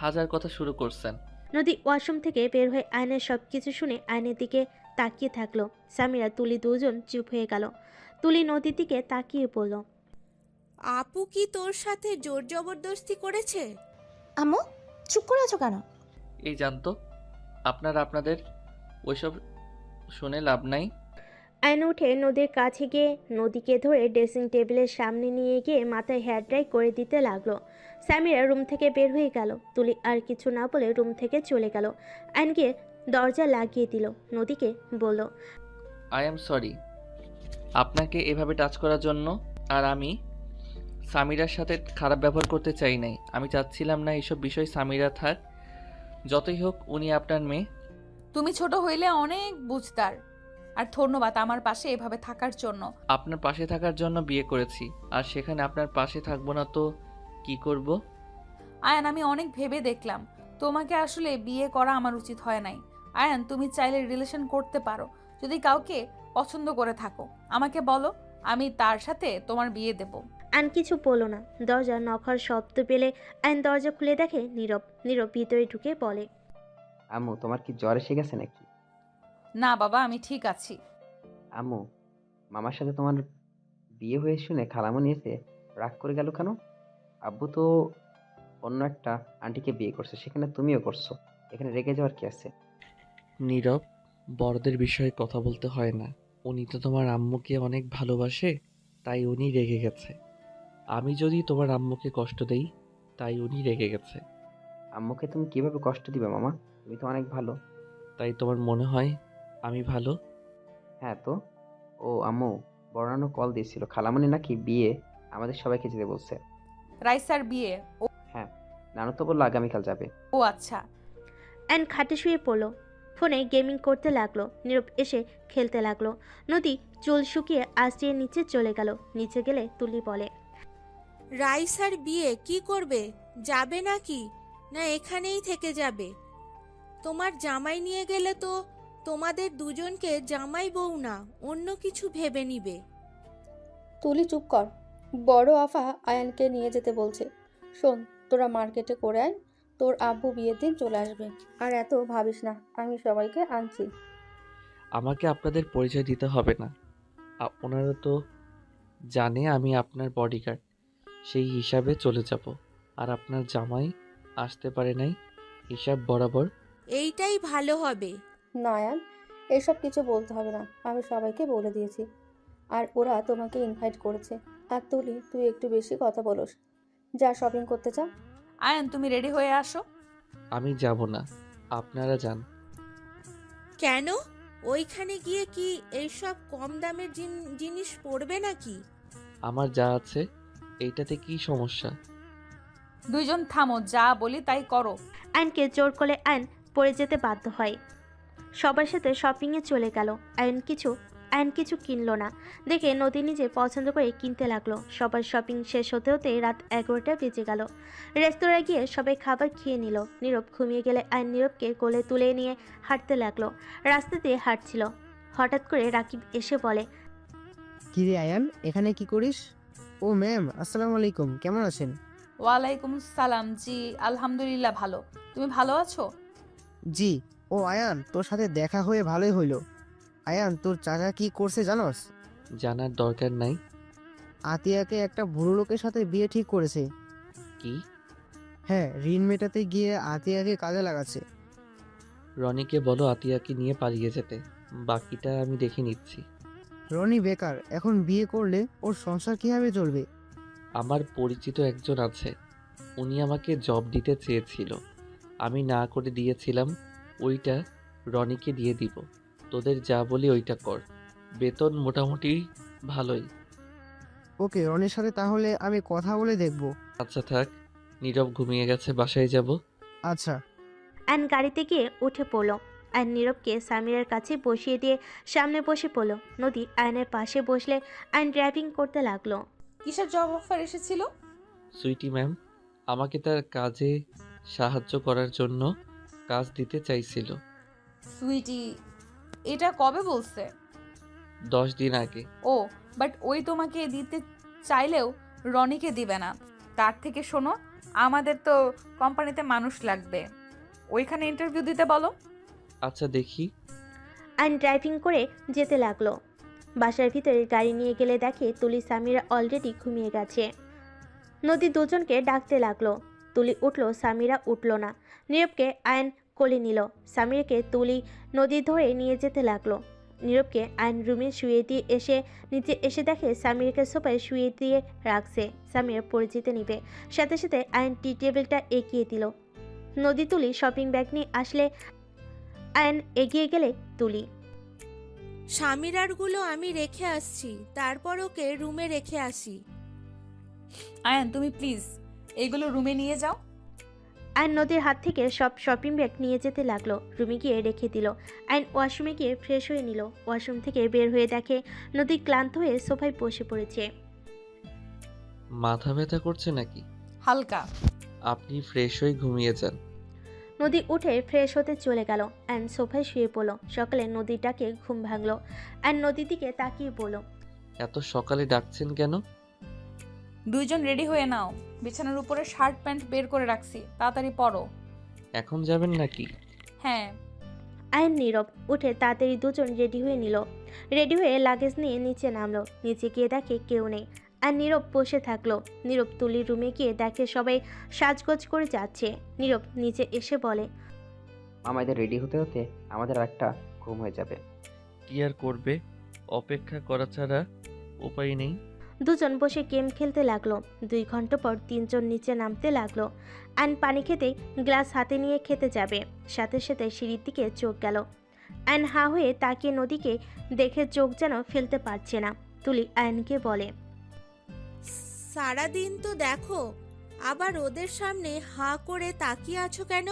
হাজার কথা শুরু করছেন। নদী ওয়াশরুম থেকে বের হয়ে আয়নের সব কিছু শুনে আয়নের দিকে তাকিয়ে থাকলো। সামিরা তুলি দুজন চুপ হয়ে গেল। তুলি নদীর দিকে তাকিয়ে বলল, আপু কি তোর সাথে জোর জবরদস্তি করেছে? আম্মু চুপ করে আছো কেন? এই জানতো আপনাদের ওইসব শুনে লাভ নাই। আয়ন উঠে নদীর কাছে গিয়ে নদীকে ধরে ড্রেসিং টেবিলের সামনে নিয়ে গিয়ে মাথায় হেয়ার ড্রাই করে দিতে লাগলো। সামিরা রুম থেকে বের হয়ে গেল। তুলি আর কিছু না বলে রুম থেকে চলে গেল। আয়ন গিয়ে দরজা লাগিয়ে দিল। নদীকে বলল, আই এম সরি আপনাকে এভাবে টাচ করার জন্য। আর আমি সামিরার সাথে খারাপ ব্যবহার করতে চাই নাই। আমি চাচ্ছিলাম না এইসব বিষয় সামিরা থাক। যতই হোক উনি আপনার মেয়ে। তুমি ছোট হইলে অনেক বুঝতার। আর ধন্যবাদ আমার পাশে এভাবে থাকার জন্য। আপনার পাশে থাকার জন্য বিয়ে করেছি, আর সেখানে আপনার পাশে থাকবো না তো কি করব? আয়ান, আমি অনেক ভেবে দেখলাম তোমাকে আসলে বিয়ে করা আমার উচিত হয় নাই। আয়ান, তুমি চাইলে রিলেশন করতে পারো। যদি কাউকে পছন্দ করে থাকো আমাকে বলো, আমি তার সাথে তোমার বিয়ে দেব। আয়ন কিছু বলল না। দরজা নখার শব্দ পেলে আয়ন দরজা খুলে দেখে নীরব। নীরব ভিতরে ঢুকে বলে, আম্মু তোমার কি জ্বর এসে গেছে নাকি? না বাবা, আমি ঠিক আছি। আম্মু, মামার সাথে তোমার বিয়ে হয়ে শুনে খালামণি এসে রাগ করে গেল কেন? আব্বু তো অন্য একটা আন্টিকে বিয়ে করছে, সেখানে তুমিও করছো, এখানে রেগে যাওয়ার কি আছে? নীরব, বড়দের বিষয়ে কথা বলতে হয় না। উনি তো তোমার আম্মুকে অনেক ভালোবাসে, তাই উনি রেগে গেছে। আমি যদি তোমার আম্মুকে কষ্ট দেই, তাই উনি রেগে গেছে। আম্মুকে তুমি কিভাবে কষ্ট দিবে মামা? তুমি তো অনেক ভালো। তাই তোমার মনে হয় আমি ভালো? হ্যাঁ তো। ও আম্মু, বড় কল দিয়েছিল, খালামণি নাকি বিয়ে আমাদের সবাইকে যেতে বলছে। রাইসার বিয়ে? হ্যাঁ, নানু তো বললো আগামীকাল যাবে। ও আচ্ছা। অ্যান খাটে শুয়ে পড়লো। ফোনে গেমিং করতে লাগলো। নীরব এসে খেলতে লাগলো। নদী চুল শুকিয়ে আঁচড়িয়ে নিচে চলে গেল। নিচে গেলে তুলি বলে, রাইসার বিয়ে কি করবে? যাবে নাকি, না এখানেই থেকে যাবে? তোমার জামাই নিয়ে গেলে তো তোমাদের দুজনকে জামাই বউ না অন্য কিছু ভেবে নিবে। তুলি চুপ কর। বড় আফা আয়ানকে নিয়ে যেতে বলছে। শোন, তোরা মার্কেটে করে আয়, তোর আব্বু বিয়ের দিন চলে আসবে। আর এত ভাবিস না, আমি সবাইকে আনছি। আমাকে আপনাদের পরিচয় দিতে হবে না। ওনারা তো জানে আমি আপনার বডিগার্ড, সেই হিসাবে চলে যাব। আর আপনার জামাই আসতে পারে নাই, হিসাব বরাবর। এইটাই ভালো হবে। না আয়ান, এসব কিছু বলতে হবে না, আমি সবাইকে বলে দিয়েছি। আর ওরা তোমাকে ইনভাইট করেছে। আর তুলি, তুই একটু বেশি কথা বলোস। যা শপিং করতে চা। আয়ান, তুমি রেডি হয়ে আসো। আমি যাব না, আপনারা যান। কেন? ওইখানে গিয়ে কি এইসব কম দামের জিনিস পড়বে নাকি? আমার যা আছে এইটাতে কি সমস্যা? দুইজন থামো, যা বলি তাই করো। আয়নকে জোর করে আয়ন পড়ে যেতে বাধ্য হয়। সবার সাথে শপিংয়ে চলে গেল। আয়ন কিছু কিনলো না দেখে নদী নিজে পছন্দ করে কিনতে লাগলো। সবার শপিং শেষ হতে হতে রাত 11টা বেজে গেল। রেস্তোরাঁয় গিয়ে সবাই খাবার খেয়ে নিল। নীরব ঘুমিয়ে গেলে আয়ন নীরবকে কোলে তুলে নিয়ে হাঁটতে লাগলো। রাস্তা দিয়ে হাঁটছিল। হঠাৎ করে রাকিব এসে বলে, কিরে আয়ান, এখানে কি করিস? ও ম্যাম, আসসালামু আলাইকুম, কেমন আছেন? ওয়ালাইকুম সালাম। জি আলহামদুলিল্লাহ ভালো। তুমি ভালো আছো? জি। ও আয়ান, তোর সাথে দেখা হয়ে ভালোই হইলো। আয়ান, তোর চাচা কি করছে জানোস? জানার দরকার নাই। আতিয়াকে একটা বুড়ো লোকের সাথে বিয়ে ঠিক করেছে। কি? হ্যাঁ, ঋণ মেটাতে গিয়ে আতিয়াকে কাজে লাগাচ্ছে। রনিকে বলো আতিয়াকে নিয়ে পালিয়ে যেতে, বাকিটা আমি দেখে নিচ্ছি। রনি বেকার, এখন বিয়ে করলে ওর সংসার কিভাবে চলবে? আমার পরিচিত একজন আছে, উনি আমাকে জব দিতে চেয়েছিল, আমি না করে দিয়েছিলাম। ওইটা রনিকে দিয়ে দিব। তোদের যা বলি ওইটা কর, বেতন মোটামুটি ভালোই। ওকে, রনির সাথে তাহলে আমি কথা বলে দেখব। আচ্ছা থাক, নীরব ঘুমিয়ে গেছে, বাসায় যাব। আচ্ছা। আয়ন গাড়িতে গিয়ে উঠে পড়লো। আয়ন নীরবকে সামিরার কাছে বসিয়ে দিয়ে সামনে বসে পড়লো। নদী আয়নের পাশে বসলে আয়ন ড্রাইভিং করতে লাগলো। কিসের জব অফার এসেছিল? সুইটি ম্যাম আমাকে তার কাজে সাহায্য করার জন্য কাজ দিতে চাইছিল। সুইটি, এটা কবে বলছে? 10 দিন আগে। ও, বাট ওই তোমাকে দিতে চাইলেও রনিকে দিবে না। তার থেকে শোনো, আমাদের তো কোম্পানিতে মানুষ লাগবে, ওইখানে ইন্টারভিউ দিতে বলো। আচ্ছা দেখি। আয়ন ড্রাইভিং করে যেতে লাগলো। বাসার ভিতরে গাড়ি নিয়ে গেলে দেখে তুলি সামিরা অলরেডি ঘুমিয়ে গেছে। নদী দুজনকে ডাকতে লাগলো। তুলি উঠলো, সামিরা উঠলো না। নীরবকে আয়ন কোলে নিল। সামিরাকে তুলি নদী ধরে নিয়ে যেতে লাগলো। নীরবকে আয়ন রুমে শুয়ে দিয়ে নিচে এসে দেখে সামিরাকে সোফায় শুয়ে দিয়ে রাখছে। সামিরা পড়ে যেতে নিবে, সাথে সাথে আয়ন টি টেবিলটা এগিয়ে দিল। নদী তুলি শপিং ব্যাগ নিয়ে আসলে আয়ন এগিয়ে গেলে তুলি। স্বামীরারগুলো আমি রেখে আসছি, তারপর ওকে রুমে রেখে আসি। আয়ান, তুমি প্লিজ এগুলো রুমে নিয়ে যাও। আয়ন নদীর হাত থেকে সব শপিং ব্যাগ নিয়ে যেতে লাগলো। রুমে গিয়ে রেখে দিল। আয়ন ওয়াশরুমে গিয়ে ফ্রেশ হয়ে নিল। ওয়াশরুম থেকে বের হয়ে দেখে নদী ক্লান্ত হয়ে সোফায় বসে পড়েছে। মাথা ব্যথা করছে নাকি? হালকা। আপনি ফ্রেশ হয়ে ঘুমিয়ে যান। নদী উঠে ফ্রেশ হতে চলে গেল। আয়ন সোফায় শুয়ে পড়ল। সকালে নদীটাকে ঘুম ভাঙলো। আয়ন নদীর দিকে তাকিয়ে বলল, এত সকালে ডাকছেন কেন? দুইজন রেডি হয়ে নাও, বিছানার উপরে শার্ট প্যান্ট বের করে রাখছি, তাড়াতাড়ি পরো। এখন যাবেন নাকি? হ্যাঁ। আয়ন নীরব উঠে তাড়াতাড়ি দুজন রেডি হয়ে নিল। রেডি হয়ে লাগেজ নিয়ে নিচে নামলো। নিচে গিয়ে দেখে কেউ নেই। আর নীরব বসে থাকলো। নীরব তুলির রুমে গিয়ে দেখে সবাই সাজগোজ করে যাচ্ছে। নীরব নিচে এসে বলে, আমাদের রেডি হতে হতে আমাদের একটা ঘুম হয়ে যাবে। কি আর করবে, অপেক্ষা করা ছাড়া উপায় নেই। দুজন বসে গেম খেলতে লাগলো। 2 ঘন্টা পর তিনজন নিচে নামতে লাগলো। আয়ন পানি খেতে গ্লাস হাতে নিয়ে খেতে যাবে, সাথে সাথে সিঁড়ির দিকে চোখ গেল। আয়ন হা হয়ে তাকিয়ে নদীকে দেখে চোখ যেন ফেলতে পারছে না। তুলি আয়নকে বলে, সারাদিন তো দেখো, আবার ওদের সামনে হাঁ করে তাকিয়ে আছো কেন?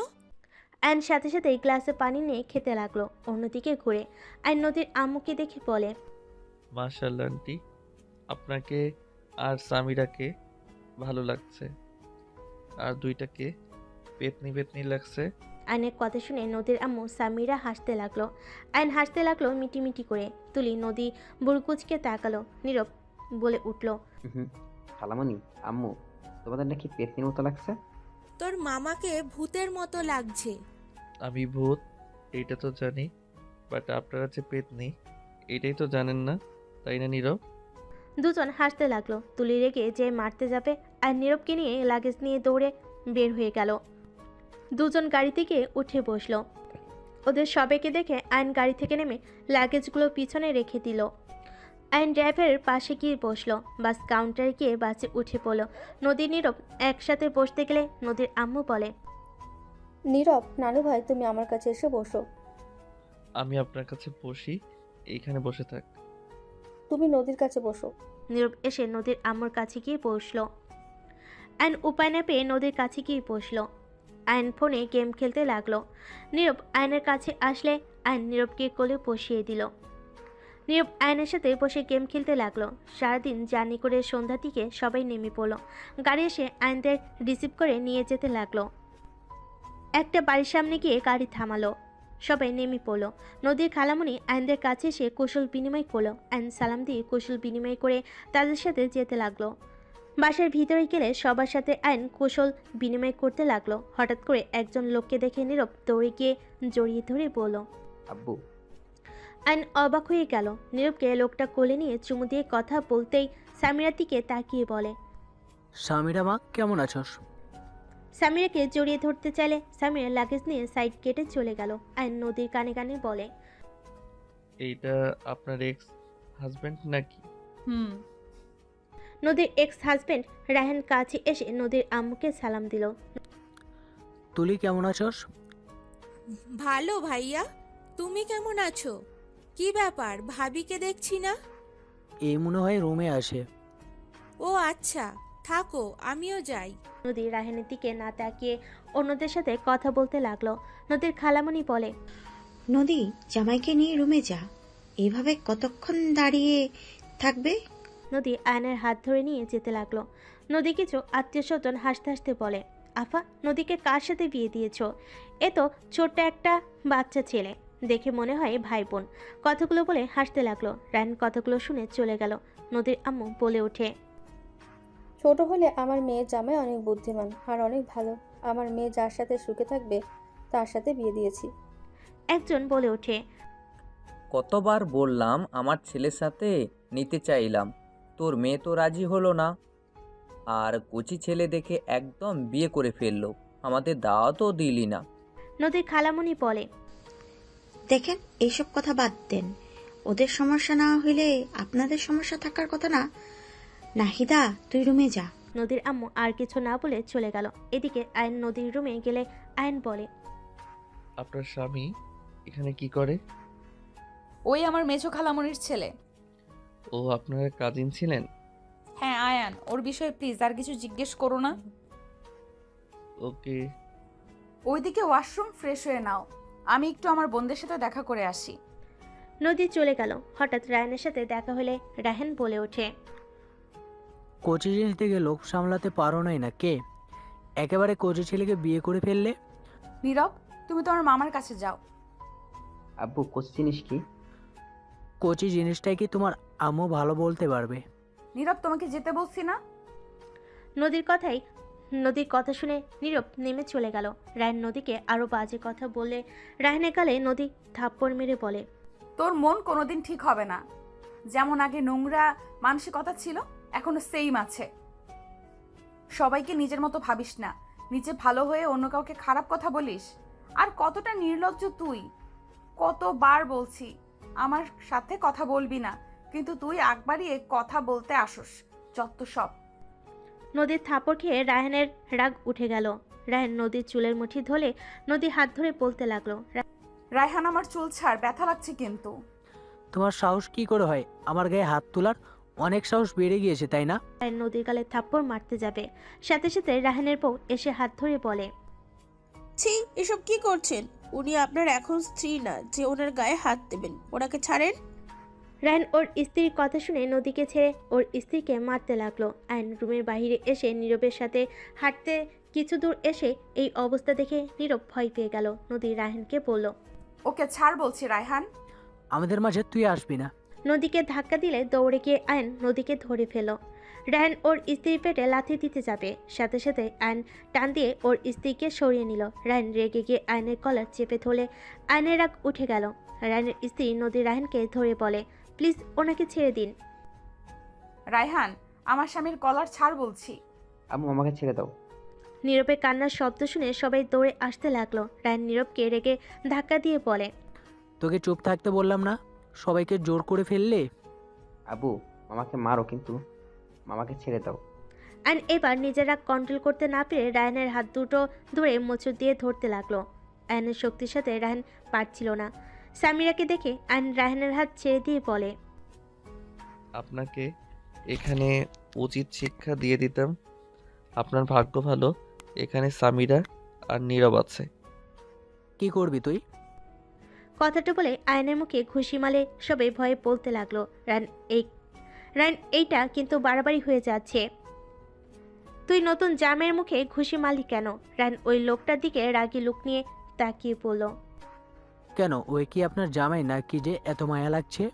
আয়ন সাথে সাথে গ্লাসে পানি নিয়ে খেতে লাগলো। অন্যদিকে ঘুরে আয়ন নদীর আম্মুকে দেখে বলে, মাশাআল্লাহ আন্টি, আপনাকে আর সামিরাকে ভালো লাগছে, আর দুইটাকে পেতনি পেতনি লাগছে। আয়নের কথা শুনে নদীর আম্মু সামিরা হাসতে লাগলো। আয়ন হাসতে লাগলো মিটিমিটি করে। তুলি নদী বুড়কুচকে তাকালো। নীরব বলে উঠল, খালামণি, আম্মু, তোমাদের নাকি পেতনির মতো লাগছে? তোর মামাকে ভূতের মতো লাগছে। আমি ভূত এইটা তো জানি, বাট আপনারা যে পেতনি এটাই তো জানেন না, তাই না নীরব? দুজন হাসতে লাগলো। তুলি রেগে যে মারতে যাবে আর নীরবকে নিয়ে লাগেজ নিয়ে দৌড়ে বের হয়ে গেল। দুজন গাড়ি থেকে উঠে বসলো। ওদের সবাইকে দেখে আয়ন গাড়ি থেকে নেমে লাগেজগুলো পিছনে রেখে দিল। আয়ন ড্রাইভারের পাশে গিয়ে বসলো। বাস কাউন্টারে গিয়ে বাসে উঠে পড়লো। নদী নীরব একসাথে বসতে গেলে নদীর আম্মু বলে, নীরব, নানু ভাই তুমি আমার কাছে এসে বসো। আমি আপনার কাছে বসি, এইখানে বসে থাক। তুমি নদীর কাছে বসো। নীরব এসে নদীর আম্মুর কাছে গিয়ে বসলো। আয়ন উপায় না পেয়ে নদীর কাছে গিয়ে বসলো। আয়ন ফোনে গেম খেলতে লাগলো। নীরব আয়নের কাছে আসলে আয়ন নীরবকে কোলে বসিয়ে দিল। নীরব আয়নের সাথে বসে গেম খেলতে লাগলো। সারাদিন জার্নি করে সন্ধ্যার দিকে সবাই নেমে পড়লো। গাড়ি এসে আয়নদের রিসিভ করে নিয়ে যেতে লাগলো। একটা বাড়ির সামনে গিয়ে গাড়ি থামালো। সবাই নেমে পড়লো। নদীর খালামণি আয়নদের কাছে এসে কুশল বিনিময় করলো। আয়ন সালাম দিয়ে কুশল বিনিময় করে তাদের সাথে যেতে লাগলো। বাসার ভিতরে গেলে সবার সাথে আয়ন কুশল বিনিময় করতে লাগলো। হঠাৎ করে একজন লোককে দেখে নীরব দৌড়ে গিয়ে জড়িয়ে ধরে বলল, আব্বু। আয়ন অবাক হয়ে গেল। নীরবকে লোকটা কোলে নিয়ে চুমু দিয়ে কথা বলতেই সামিরার দিকে তাকিয়ে বলে, সামিরা মা, কেমন আছোস? সামিরাকে জড়িয়ে ধরতে চাইলে সামিরা লাগেজ নিয়ে সাইড কেটে চলে গেল। আয়ন নদীর কানে কানে বলে, এইটা আপনার এক্স হাজবেন্ড নাকি? হুম। নদীর এক্স হাজবেন্ড রায়হান কাছে এসে নদীর আম্মুকে সালাম দিল। তুলি কেমন আছোস? ভালো ভাইয়া, তুমি কেমন আছো? কি ব্যাপার, ভাবিকে দেখছি না? এই মনে হয় রুমে আসে। ও আচ্ছা, থাকো, আমিও যাই। নদী রায়হানের দিকে না তাকিয়ে অন্যদের সাথে কথা বলতে লাগলো। নদীর খালামণি বলে, নদী, জামাইকে নিয়ে রুমে যা। এভাবে কতক্ষণ দাঁড়িয়ে থাকবে? নদী আয়নের হাত ধরে নিয়ে যেতে লাগলো। নদী কিছু আত্মীয় স্বজন হাসতে হাসতে বলে, আফা, নদীকে কার সাথে বিয়ে দিয়েছো? এ তো ছোট্ট একটা বাচ্চা ছেলে, দেখে মনে হয় ভাই বোন। কথাগুলো বলে হাসতে লাগলো। রায়হান কথাগুলো শুনে চলে গেল। নদীর আম্মু বলে ওঠে, ছোট হলে আমার মেয়ের জামাই অনেক বুদ্ধিমান আর অনেক ভালো। আমার মেয়ে যার সাথে সুখে থাকবে তার সাথে বিয়ে দিয়েছি। একজন বলে ওঠে, কতবার বললাম আমার ছেলের সাথে নিতে চাইলাম, তোর মেয়ে তো রাজি হলো না। আর কচি ছেলে দেখে একদম বিয়ে করে ফেললো, আমাদের দাওয়াতও দিলি না। নদীর খালামণি বলে, দেখেন, এইসব কথা বাদ দেন। ওদের সমস্যা না হইলে আপনাদের সমস্যা থাকার কথা না। নাহিদা, তুই রুমে যা। নদীর আম্মু আর কিছু না বলে চলে গেল। এদিকে আয়ন নদীর রুমে গেলে আয়ন বলে, আপনার স্বামী এখানে কি করে? ওই আমার মেজো খালামণির ছেলে। ও আপনার কাজিন ছিলেন? হ্যাঁ আয়ান, ওর বিষয়ে প্লিজ আর কিছু জিজ্ঞেস করো না। ওকে। ওইদিকে ওয়াশরুম ফ্রেশ হয়ে নাও, আমি একটু আমার বোনদের সাথে দেখা করে আসি। নদী চলে গেল। হঠাৎ রায়হানের সাথে দেখা হলে রায়হান বলে ওঠে, কোচি ছেলে থেকে লোক সামলাতে পারো নাই না কে? একেবারে কোচি ছেলেকে বিয়ে করে ফেললে। নীরব, তুমি তোমার মামার কাছে যাও। আব্বু, কোচ জিনিস কি? কোচি জিনিসটাই কি তোমার আম্মু ভালো বলতে পারবে। নীরব, তোমাকে যেতে বলছি না? নদীর কথা শুনে নীরব নেমে চলে গেল। রায়হান নদীকে আরো বাজে কথা বলে রায়হানের গালে নদী থাপ্পড় মেরে বলে, তোর মন কোনোদিন ঠিক হবে না। যেমন আগে নোংরা মানসিকতা ছিল, এখনো সেইম আছে। সবাইকে নিজের মতো ভাবিস না, নিজে ভালো হয়ে অন্য কাউকে খারাপ কথা বলিস। আর কতটা নির্লজ্জ তুই! কতবার বলছি আমার সাথে কথা বলবি না, কিন্তু তুই একবারই কথা বলতে আসোস। যত সব। নদীর থাপড় খেয়ে রায়হানের রাগ উঠে গেল। রায়হান নদীর চুলের মুঠি ধরে নদী হাত ধরে বলতে লাগলো, রায়হান, আমার চুল ছাড়, ব্যথা লাগছে কিন্তু। তোমার সাহস কি করে হয় আমার গায়ে হাত তোলার? অনেক সাহস বেড়ে গিয়েছে, তাই না? রায়হান নদীর গালে থাপ্পড় মারতে যাবে, সাথে সাথে রায়হানের বউ এসে হাত ধরে বলে, ছি, এসব কি করছেন? উনি আপনার এখন স্ত্রী না যে ওনার গায়ে হাত দেবেন। ওনাকে ছাড়েন। রায়হান ওর স্ত্রীর কথা শুনে নদীকে ছেড়ে ওর স্ত্রীকে মারতে লাগলো। আয়ন রুমের বাইরে এসে নীরবের সাথে হাঁটতে কিছু দূর এসে এই অবস্থা দেখে নীরব ভয় পেয়ে গেল। নদী রায়হানকে বলল, ওকে ছাড় বলছি রায়হান। আমাদের মাঝে তুই আসবি না। নদীকে ধাক্কা দিলে দৌড়ে গিয়ে আয়ন নদীকে ধরে ফেল। রায়হান ওর স্ত্রীর পেটে লাথি দিতে যাবে, সাথে সাথে আয়ন টান দিয়ে ওর স্ত্রীকে সরিয়ে নিল। রায়হান রেগে গিয়ে আয়নের কলার চেপে ধরলে আয়নের রাগ উঠে গেল। রায়হানের স্ত্রী নদী রায়হানকে ধরে বলে, প্লিজ ওনাকে ছেড়ে দিন। রায়হান, আমার স্বামীর কলার ছাড় বলছি। আম্মু, আমাকে ছেড়ে দাও। নীরবের কান্নার শব্দ শুনে সবাই দৌড়ে আসতে লাগলো। রায়হান নীরবকে রেগে ধাক্কা দিয়ে বলে, তোকে চুপ থাকতে বললাম না? সবাইকে জোর করে ফেললে। আব্বু, মামাকে মারো, কিন্তু মামাকে ছেড়ে দাও। আয়ন এবার নিজের রাগ কন্ট্রোল করতে না পেরে রায়হানের হাত দুটো ধরে মোচড় দিয়ে ধরতে লাগলো। আয়নের শক্তির সাথে রায়হান পারছিল না। সামিরাকে দেখে আয়ন রায়হানের হাত ছেড়ে দিয়ে বলে, আপনাকে এখানে উচিত শিক্ষা দিয়ে দিতাম। আপনার ভাগ্য ভালো, এখানে সামিরা আর নীরব আছে। কি করবি তুই? কথাটা বলে আয়নের মুখে ঘুষি মালে সবাই ভয়ে বলতে লাগলো, রায়হান এইটা কিন্তু বাড়াবাড়ি হয়ে যাচ্ছে। তুই নতুন জামের মুখে ঘুষি মারলি কেন? রায়হান ওই লোকটার দিকে রাগী লুক নিয়ে তাকিয়ে বলল, কেন, ওই কি আপনার জামাই নাকি যে এত মায়া লাগছে?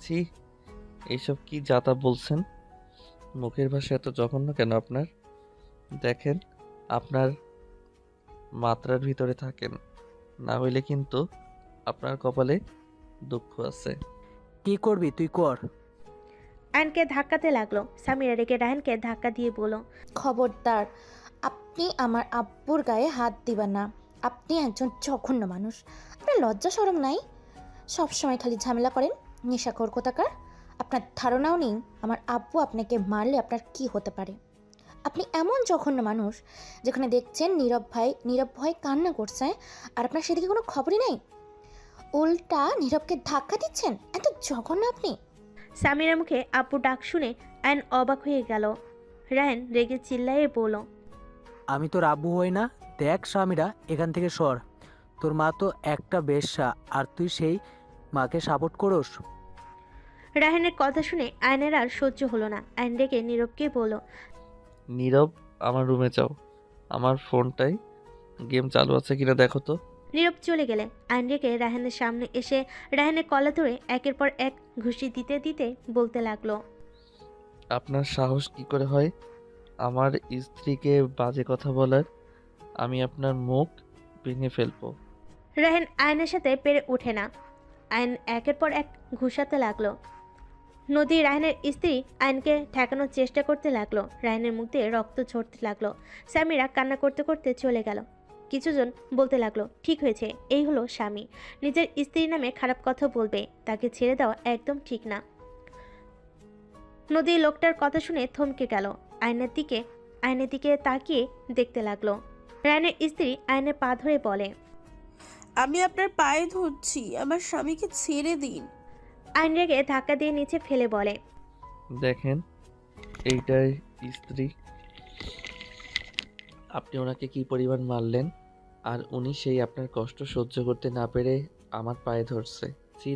ছি, এইসব কি যাতা বলছেন? মুখের ভাষা এত জঘন্য কেন আপনার? দেখেন, আপনার মাত্রার ভিতরে থাকেন, না হইলে কিন্তু আপনার কপালে দুঃখ আছে। কি করবি তুই কর। আয়নকে ধাক্কাতে লাগলো। সামিরা রেগে রায়হানকে ধাক্কা দিয়ে বলল, খবরদার আপনি আমার আব্বুর গায়ে হাত দিবেন না। আপনি একজন জঘন্য মানুষ। আপনার লজ্জা শরম নাই? সবসময় খালি ঝামেলা করেন, নেশাখোর কোথাকার। আপনার ধারণাও নেই আমার আব্বু আপনাকে মারলে আপনার কি হতে পারে। আপনি এমন জঘন্য মানুষ, যেখানে দেখছেন নীরব ভয় কান্না করছে, আর আপনার সেদিকে কোনো খবরই নেই। উল্টা নীরবকে ধাক্কা দিচ্ছেন। এত জঘন্য আপনি। সামিরার মুখে আব্বু ডাক শুনে আয়ন অবাক হয়ে গেল। রায়ন রেগে চিল্লায়ে বলল, আমি তোর আব্বু হই না? দেখ স্বামীরা, এখান থেকে সর। তোর মা তো একটা বেশ্যা, আর তুই সেই মাকে সাপোর্ট করস? রায়নের কথা শুনে আয়নের আর সহ্য হলো না। আয়ন রেগে নীরবকে বলল, নীরব, আমার রুমে যাও। আমার ফোনটায় গেম চালু আছে কিনা দেখো তো। নীরব চলে গেলে আয়ন রেগে রায়হানের সামনে এসে রায়হানের কলা ধরে একের পর এক ঘুষি দিতে দিতে বলতে লাগলো, আপনার সাহস কি করে হয় আমার স্ত্রীকে বাজে কথা বলার? আমি আপনার মুখ ভেঙে ফেলবো। রায়হান আয়নের সাথে পেরে ওঠে না। আয়ন একের পর এক ঘুষাতে লাগলো। নদী রায়হানের স্ত্রী আয়নকে ঠেকানোর চেষ্টা করতে লাগলো। রায়হানের মুখ দিয়ে রক্ত ঝরতে লাগলো। স্বামীরা কান্না করতে করতে চলে গেল। কিছুজন বলতে লাগলো, ঠিক হয়েছে, এই হলো স্বামী, নিজের স্ত্রীর নামে খারাপ কথা বলবে, তাকে ছেড়ে দেওয়া একদম ঠিক না। নদী লোকটার কথা শুনে থমকে গেল। আয়নের দিকে তাকিয়ে দেখতে লাগলো। রায়নের স্ত্রী আয়নের পা ধরে বলে, আমি আপনার পায়ে ধরছি, আমার স্বামীকে ছেড়ে দিন। আয়ন রেগে ধাক্কা দিয়ে নিচে ফেলে বলে, দেখেন, এইটাই স্ত্রী। আপনি ওনাকে কি পরিমাণ মারলেন, আর উনি সেই আপনার কষ্ট সহ্য করতে না পেরে আমার পায়ে ধরছে।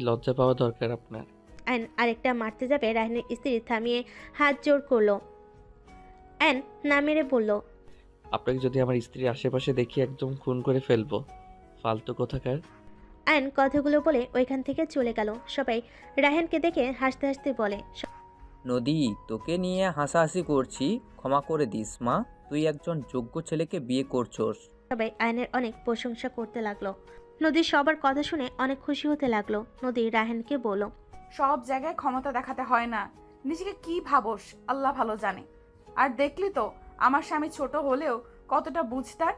লজ্জা পাওয়া দরকার আপনার। আয়ন আরেকটা মারতে যাবে, রায়নের স্ত্রী থামিয়ে হাত জোর করলো। আয়ন না মেরে বলল, আপনাকে যদি আমার স্ত্রীর আশেপাশে দেখি একদম খুন করে ফেলবো, ফালতু কোথাকার। আয়ন কথাগুলো বলে ওইখান থেকে চলে গেল। সবাই রায়হানকে দেখে হাসতে হাসতে বলে, নদী, তোকে নিয়ে হাসাহাসি করছি, ক্ষমা করে দিস মা। তুই একজন যোগ্য ছেলেকে বিয়ে করছস। সবাই আয়নের অনেক প্রশংসা করতে লাগলো। নদী সবার কথা শুনে অনেক খুশি হতে লাগলো। নদী রায়হানকে বলল, সব জায়গায় ক্ষমতা দেখাতে হয় না, নিজেকে কি ভাবোস আল্লাহ ভালো জানে। আর দেখলি তো আমার স্বামী ছোট হলেও কতটা বুঝতার।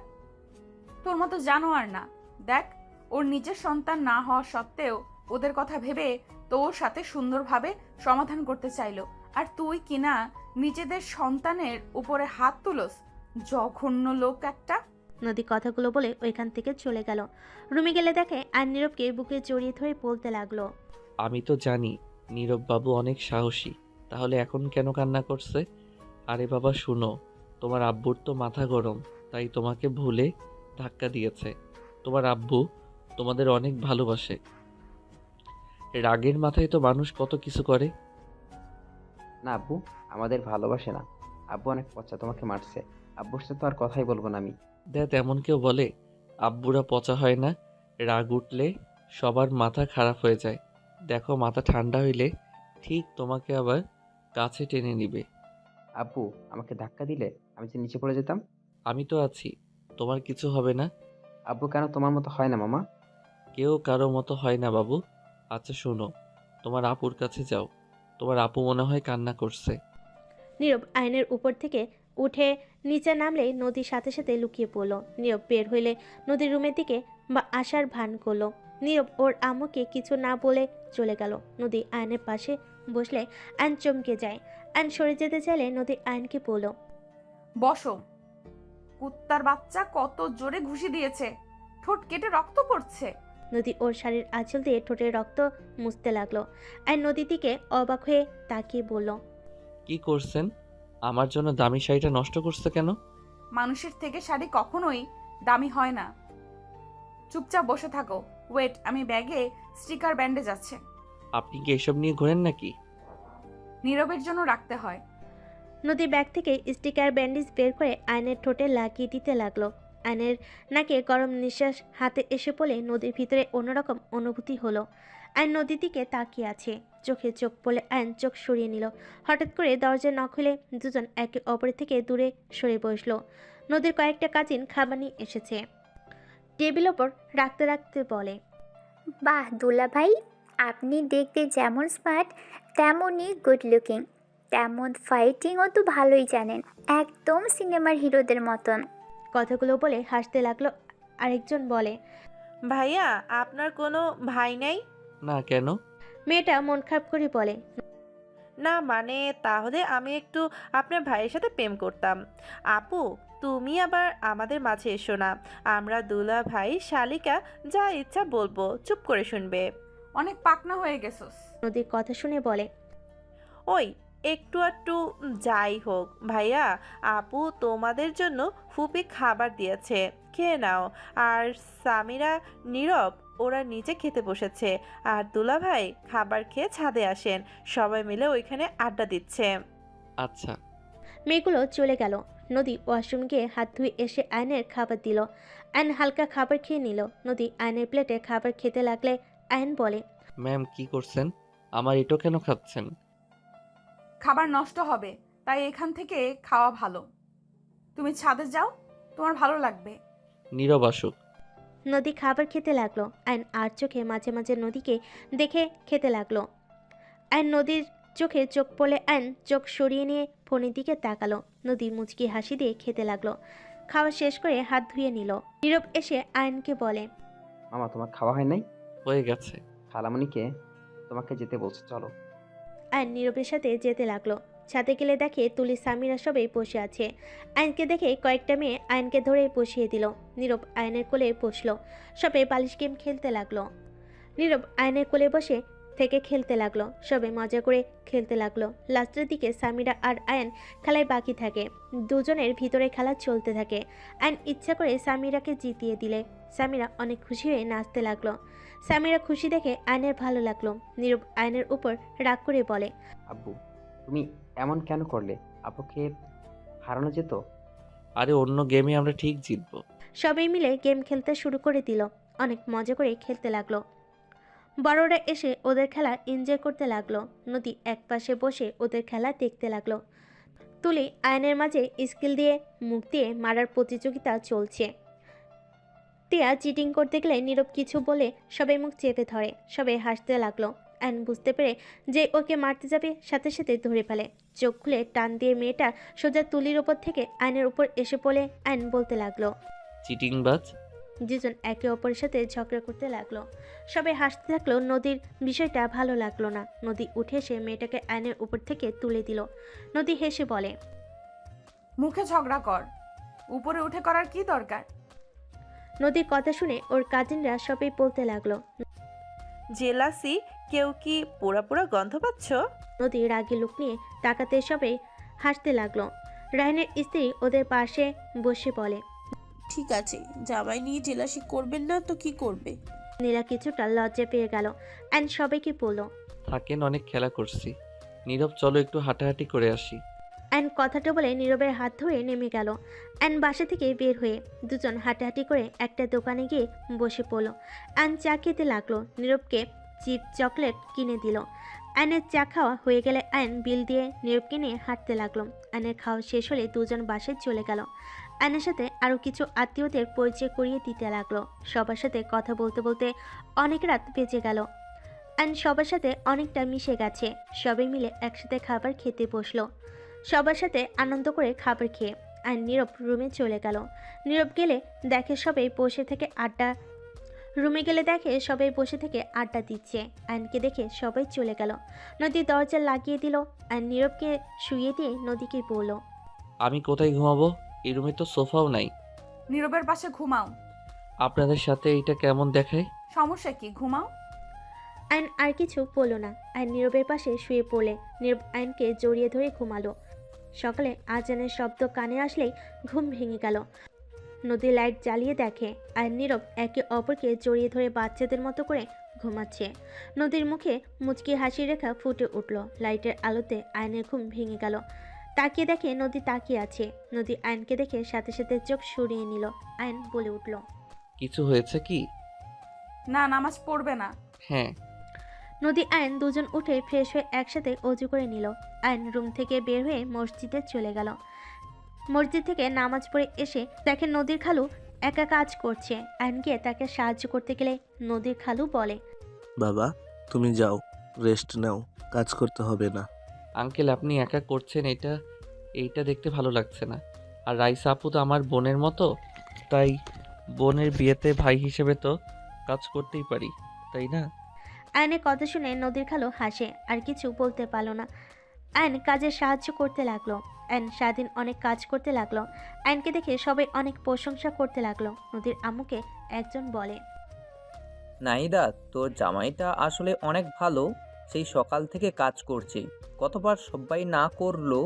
তোর মতো জানোয়ার না। দেখ, ওর নিজের সন্তান না হওয়া সত্ত্বেও ওদের কথা ভেবে তোর সাথে সুন্দরভাবে সমাধান করতে চাইলো, আর তুই কিনা নিজেদের সন্তানের উপরে হাত তুলস। জঘন্য লোক একটা। নদী কথাগুলো বলে ওইখান থেকে চলে গেল। রুমে গেলে দেখে আর নীরবকে বুকে জড়িয়ে ধরে বলতে লাগলো, আমি তো জানি নীরব বাবু অনেক সাহসী, তাহলে এখন কেন কান্না করছে? আরে বাবা শুনো, তোমার আব্বুর তো মাথা গরম, তাই তোমাকে ভুলে ধাক্কা দিয়েছে। তোমার আব্বু তোমাদের অনেক ভালোবাসে। রাগের মাথায় তো মানুষ কত কিছু করে। না আব্বু, আমাদের ভালোবাসে না। আব্বু অনেক পচা, তোমাকে মারছে। আব্বুর সাথে তো আর কথাই বলবো না আমি। দেখ, এমন কেউ বলে আব্বুরা পচা হয় না? রাগ উঠলে সবার মাথা খারাপ হয়ে যায়। দেখো, মাথা ঠান্ডা হইলে ঠিক তোমাকে আবার কাছে টেনে নিবে। আব্বু আমাকে ধাক্কা দিলে আমি যে নিচে পড়ে যেতাম। আমি তো আছি, তোমার কিছু হবে না। আব্বু কেন তোমার মতো হয় না মামা? কেউ কারো মতো হয় না বাবু। আচ্ছা শোনো, তোমার আপুর কাছে যাও, তোমার আপু মনে হয় কান্না করছে। নীরব আয়নের উপর থেকে উঠে নিচে নামলেই নদীর সাথে সাথে লুকিয়ে পড়ল। নীরব বের হইলে নদীর রুমের দিকে বা আসার ভান করলো। নীরব ওর আম্মুকে কিছু না বলে চলে গেল। নদী আয়নের পাশে বসলে আয়ন চমকে যায়। আয়ন সরে যেতে চাইলে নদী আয়নকে বলল, বসো। কুত্তার বাচ্চা কত জোরে ঘুষি দিয়েছে, ঠোঁট কেটে রক্ত পড়ছে। নদী ওর শাড়ির আঁচল দিয়ে ঠোঁটের রক্ত মুছতে লাগলো। আয়ন নদীর দিকে অবাক হয়ে তাকিয়ে বলল, কি করছেন? আমার জন্য দামি শাড়িটা নষ্ট করছে কেন? মানুষের থেকে শাড়ি কখনোই দামি হয় না। চুপচাপ বসে থাকো। ওয়েট, আমি ব্যাগে স্টিকার ব্যান্ডেজ আছে। আপনি কি এসব নিয়ে ঘোরেন নাকি? নীরবের জন্য রাখতে হয়। নদী ব্যাগ থেকে স্টিকার ব্যান্ডেজ বের করে আয়নের ঠোঁটে লাগিয়ে দিতে লাগলো। আয়নের নাকে গরম নিঃশ্বাস হাতে এসে পড়ে নদীর ভিতরে অন্যরকম অনুভূতি হলো। আয়ন নদীর দিকে তাকিয়ে আছে, চোখে চোখ পড়লে আয়ন চোখ সরিয়ে নিল। হঠাৎ করে দরজা নক হলে দুজন একে অপরের থেকে দূরে সরে বসলো। নদীর কয়েকটা কাজিন খাবার নিয়ে এসেছে। টেবিল ওপর রাখতে রাখতে বলে, বাহ দুলা ভাই, আপনি দেখতে যেমন স্মার্ট তেমনই গুড লুকিং। তেমন ফাইটিংও তো ভালোই জানেন, একদম সিনেমার হিরোদের মতন। কথাগুলো বলে হাসতে লাগলো। আরেকজন বলে, ভাইয়া আপনার কোনো ভাই নেই? না, কেন? মেয়েটা মন খারাপ করে বলে, না মানে তাহলে আমি একটু আপনার ভাইয়ের সাথে প্রেম করতাম। আপু তুমি আবার আমাদের মাঝে এসো না, আমরা দুলা ভাই শালিকা যা ইচ্ছা বলবো চুপ করে শুনবে। অনেক পাকনা হয়ে গেছস। নদীর কথা শুনে বলে, ওই একটু একটু যাই হোক ভাইয়া, আপু তোমাদের জন্য ফুপি খাবার দিয়েছে, খেয়ে নাও। আর সামিরা, নীরব ওরা নিচে খেতে বসেছে, আর দুলা ভাই খাবার খেয়ে ছাদে আসেন, সবাই মিলে ওইখানে আড্ডা দিচ্ছে। আচ্ছা। মেয়েগুলো চলে গেল। নদী ওয়াশরুম গিয়ে হাত ধুয়ে এসে আয়নের খাবার দিল। আয়ন হালকা খাবার খেয়ে নিল। নদী আয়নের প্লেটে খাবার খেতে লাগলে আয়ন বলে, ম্যাম কি করছেন? আমার এটো কেন খাচ্ছেন? খাবার নষ্ট হবে, তাই এখান থেকে খাওয়া ভালো। তুমি ছাদে যাও, তোমার ভালো লাগবে। নীরব আসুক। নদী খাবার খেতে লাগলো। আয়ন আর চোখে মাঝে মাঝে নদীকে দেখে খেতে লাগলো। আয়ন নদীর চোখে চোখ পড়লে আয়ন চোখ সরিয়ে নিয়ে ফোনের দিকে তাকালো। নদী মুচকি হাসি দিয়ে খেতে লাগলো। খাওয়া শেষ করে হাত ধুয়ে নিল। নীরব এসে আয়নকে বলে, মামা তোমার খাওয়া হয় নাই? হয়ে গেছে। খালামণিকে তোমাকে যেতে বলছে, চলো। আয়ন নীরবের সাথে যেতে লাগলো। ছাদে গেলে দেখে তুলি, সামিরা সবাই বসে আছে। আয়নকে দেখে কয়েকটা মেয়ে আয়নকে ধরে বসিয়ে দিল। নীরব আয়নের কোলে বসলো। সবে বালিশ গেম খেলতে লাগলো। নীরব আয়নের কোলে বসে থেকে খেলতে লাগলো। সবে মজা করে খেলতে লাগলো। লাস্টের দিকে সামিরা আর আয়ন খেলায় বাকি থাকে। দুজনের ভিতরে খেলা চলতে থাকে। আয়ন ইচ্ছা করে সামিরাকে জিতিয়ে দিলে সামিরা অনেক খুশি হয়ে নাচতে লাগলো। সামিরা খুশি দেখে আয়নের ভালো লাগলো। নীরব আয়নের উপর রাগ করে বলে, আব্বু তুমি এমন কেন করলে? আপুকে হারানো যেত। আরে অন্য গেমে আমরা ঠিক জিতবো। সবাই মিলে গেম খেলতে শুরু করে দিল। অনেক মজা করে খেলতে লাগলো। বড়রা এসে ওদের খেলা এনজয় করতে লাগলো। নদী একপাশে বসে ওদের খেলা দেখতে লাগলো। তুলি আয়নের মাঝে স্কিল দিয়ে মুখ দিয়ে মারার প্রতিযোগিতা চলছে। টিয়া চিটিং করতে গেলে নীরব কিছু বলে সবাই মুখ চেপে ধরে। সবাই হাসতে লাগলো। আয়ন বুঝতে পেরে যে ওকে মারতে যাবে সাথে সাথে ধরে ফেলে। চোখ খুলে টান দিয়ে মেয়েটা সোজা তুলির ওপর থেকে আয়নের উপর এসে পড়ে আয়ন বলতে লাগলো, চিটিংবাজ। দুজন একে অপরের সাথে ঝগড়া করতে লাগলো। সবাই হাসতে থাকলো। নদীর বিষয়টা ভালো লাগলো না। নদী উঠে এসে মেয়েটাকে আয়নের উপর থেকে তুলে দিল। নদী হেসে বলে, মুখে ঝগড়া কর, উপরে উঠে করার কি দরকার? নদীর কথা শুনে ওর কাজিনরা সবাই বলতে লাগলো, জেলাসি, কেউ কি পোড়া পোড়া গন্ধ পাচ্ছ? নদী রাগী লুক নিয়ে তাকাতে সবাই হাসতে লাগলো। রায়নের স্ত্রী ওদের পাশে বসে বলে, ঠিক আছে, জামাই নিয়ে জেলাসি করবেন না তো কি করবে? নীলা কিছুটা লজ্জা পেয়ে গেল। অ্যান্ড সবাইকে বলল, থাকেন, অনেক খেলা করছি। নীরব চলো একটু হাঁটাহাঁটি করে আসি। অ্যান্ড কথাটা বলে নীরবের হাত ধরে নেমে গেল। অ্যান্ড বাসা থেকে বের হয়ে দুজন হাঁটাহাঁটি করে একটা দোকানে গিয়ে বসে পড়লো। অ্যান্ড চা খেতে লাগলো। নীরবকে চিপ চকলেট কিনে দিল। অ্যানের চা খাওয়া হয়ে গেলে অ্যান বিল দিয়ে নীরবকে নিয়ে হাঁটতে লাগলো। অ্যানের খাওয়া শেষ হলে দুজন বাসায় চলে গেল। অ্যানের সাথে আরও কিছু আত্মীয়দের পরিচয় করিয়ে দিতে লাগলো। সবার সাথে কথা বলতে বলতে অনেক রাত বেজে গেল। অ্যান সবার সাথে অনেকটা মিশে গেছে। সবাই মিলে একসাথে খাবার খেতে বসলো। সবার সাথে আনন্দ করে খাবার খেয়ে আর নীরব রুমে চলে গেল। নীরব গেলে দেখে সবাই বসে থেকে আড্ডা দিচ্ছে। আয়নকে দেখে সবাই চলে গেল। নদী দরজা লাগিয়ে দিল আর নীরবকে শুইয়ে দিয়ে নদীকে বলল, আমি কোথায় ঘুমাবো? এই রুমে তো সোফাও নাই। নীরবের পাশে ঘুমাও। আপনাদের সাথে এইটা কেমন দেখায়? সমস্যা কি, ঘুমাও। আয়ন আর কিছু বলল না। আর নীরবের পাশে শুয়ে পড়লে নীরব আয়নকে জড়িয়ে ধরে ঘুমালো। সকালে আজানের শব্দ কানে আসলেই ঘুম ভেঙে গেল। নদী লাইট জ্বালিয়ে দেখে আর নীরব একে অপরকে জড়িয়ে ধরে বাচ্চাদের মতো করে ঘুমাচ্ছে। নদীর মুখে মুচকি হাসি রেখা ফুটে উঠল। লাইটের আলোতে আয়নের ঘুম ভেঙে গেল। তাকিয়ে দেখে নদী তাকিয়ে আছে। নদী আয়নকে দেখে সাথে সাথে চোখ সরিয়ে নিল। আয়ন বলে উঠল, কিছু হয়েছে কি? না, নামাজ পড়বে না। হ্যাঁ। নদী আয়ন দুজন উঠে ফ্রেশ হয়ে একসাথে অজু করে নিল। আয়ন রুম থেকে বের হয়ে মসজিদে চলে গেল। মসজিদ থেকে নামাজ পড়ে এসে দেখে নদীর খালু একা কাজ করছে। আয়ন গিয়ে তাকে সাহায্য করতে গেলে নদীর খালু বলে, বাবা তুমি যাও, রেস্ট নাও, কাজ করতে হবে না। আঙ্কেল আপনি একা করছেন এইটা দেখতে ভালো লাগছে না। আর রাইসা আপু তো আমার বোনের মতো, তাই বোনের বিয়েতে ভাই হিসেবে তো কাজ করতেই পারি, তাই না? আয়নের কথা শুনে নদীর খালু হাসে, আর কিছু বলতে পারল না। আয়ন কাজে সাহায্য করতে লাগলো। আয়ন সারাদিন অনেক কাজ করতে লাগলো। আয়নকে দেখে সবাই অনেক প্রশংসা করতে লাগলো। নদীর আম্মুকে একজন বলে, নাহিদা, তোর জামাইটা আসলে অনেক ভালো। সেই সকাল থেকে কাজ করছে। কতবার সবাই না করলো,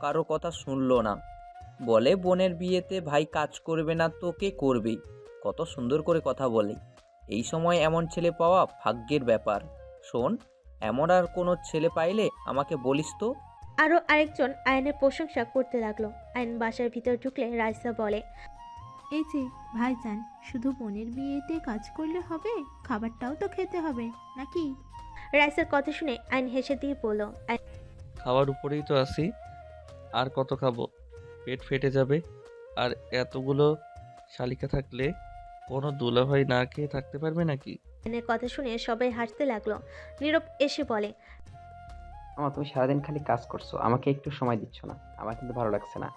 কারো কথা শুনলো না। বলে বোনের বিয়েতে ভাই কাজ করবে না তো কে করবে? কত সুন্দর করে কথা বলে। এই সময় এমন ছেলে পাওয়া ভাগ্যের ব্যাপার। শোন, এমন আর কোনো ছেলে পাইলে আমাকে বলিস তো। আরও আরেকজন আয়নের প্রশংসা করতে লাগলো। আয়ন বাসার ভিতর ঢুকলে রাইসা বলে, এই যে ভাইজান, শুধু বোনের বিয়েতে কাজ করলে হবে? খাবারটাও তো খেতে হবে নাকি? রাইসার কথা শুনে আয়ন হেসে দিয়ে বলল, খাওয়ার উপরেই তো আছি, আর কত খাবো? পেট ফেটে যাবে। আর এতগুলো শালিকা থাকলে কোনো দুলাভাই না খেয়ে থাকতে পারবে নাকি? আয়নের কথা শুনে সবাই হাসতে লাগলো। নীরব এসে বলে, তুমি সারাদিন খালি কাজ করছো, আমাকে একটু সময় দিচ্ছ না। আমার কিন্তু ভালো লাগছে না।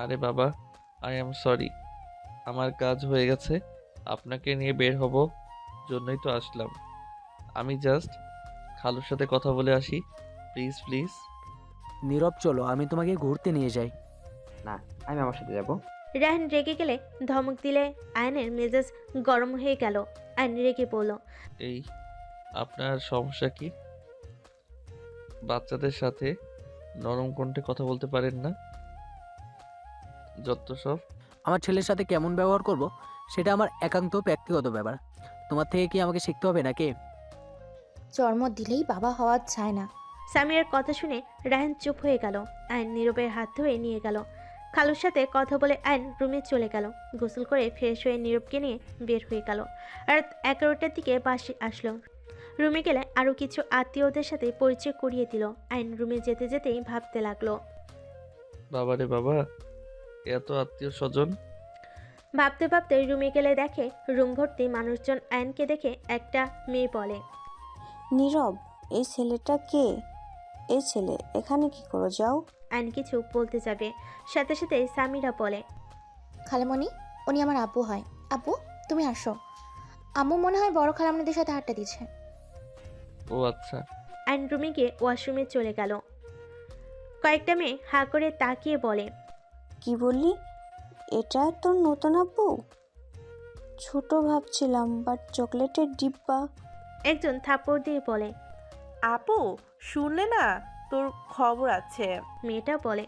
আরে বাবা, আই এম সরি, আমার কাজ হয়ে গেছে। আপনাকে নিয়ে বের হব জন্যই তো আসলাম। আমি জাস্ট খালুর সাথে কথা বলে আসি, প্লিজ প্লিজ। নীরব, চলো আমি তোমাকে ঘুরতে নিয়ে যাই। না, আমি আমার সাথে যাব। রায়হান রেগে গেলে ধমক দিলে আয়নের মেজাজ গরম হয়ে গেল। আয়ন রেগে বলল, এই আপনার সমস্যা কি? বাচ্চাদের সাথে নরম কণ্ঠে কথা বলতে পারেন না? যত সব। আমার ছেলের সাথে কেমন ব্যবহার করব সেটা আমার একান্ত ব্যক্তিগত ব্যাপার। তোমার থেকে কি আমাকে শিখতে হবে নাকি? জন্ম দিলেই বাবা হওয়া চায় না। সামিয়ার কথা শুনে রায়হান চুপ হয়ে গেল। আয়ন নীরবের হাত ধরে নিয়ে গেল। খালুর সাথে কথা বলে আয়ন রুমে চলে গেল। গোসল করে ফ্রেশ হয়ে নীরবকে নিয়ে বের হয়ে গেল। রাত 11টার দিকে বাসে আসলো। রুমে গেলে আরও কিছু আত্মীয়দের সাথে পরিচয় করিয়ে দিল। আয়ন রুমে যেতে যেতেই ভাবতে লাগলো, বাবারে বাবা, এত আত্মীয় স্বজন। ভাবতে ভাবতে রুমে গেলে দেখে রুম ভর্তি মানুষজন। আয়নকে দেখে একটা মেয়ে বলে, নীরব, এই ছেলেটা কে? এই ছেলে এখানে কি করো? যাও। আয়ন কিছু বলতে যাবে, সাথে সাথে সামিরা বলে, খালামণি, উনি আমার আব্বু হয়। আব্বু, তুমি আসো। আম্মু মনে হয় বড় খালামণিদের সাথে হাঁটতে দিচ্ছে। ও আচ্ছা। আয়ন রুমে গিয়ে ওয়াশরুমে চলে গেল। কয়েকটা মেয়ে হা করে তাকিয়ে বলে, কি বললি? এটা তোর নতুন আব্বু? ছোট ভাবছিলাম, বাট চকলেটের ডিব্বা। একজন থাপ্পড় দিয়ে বলে, আপু শুনলে না, তোর খবর আছে। মেয়েটা বলে,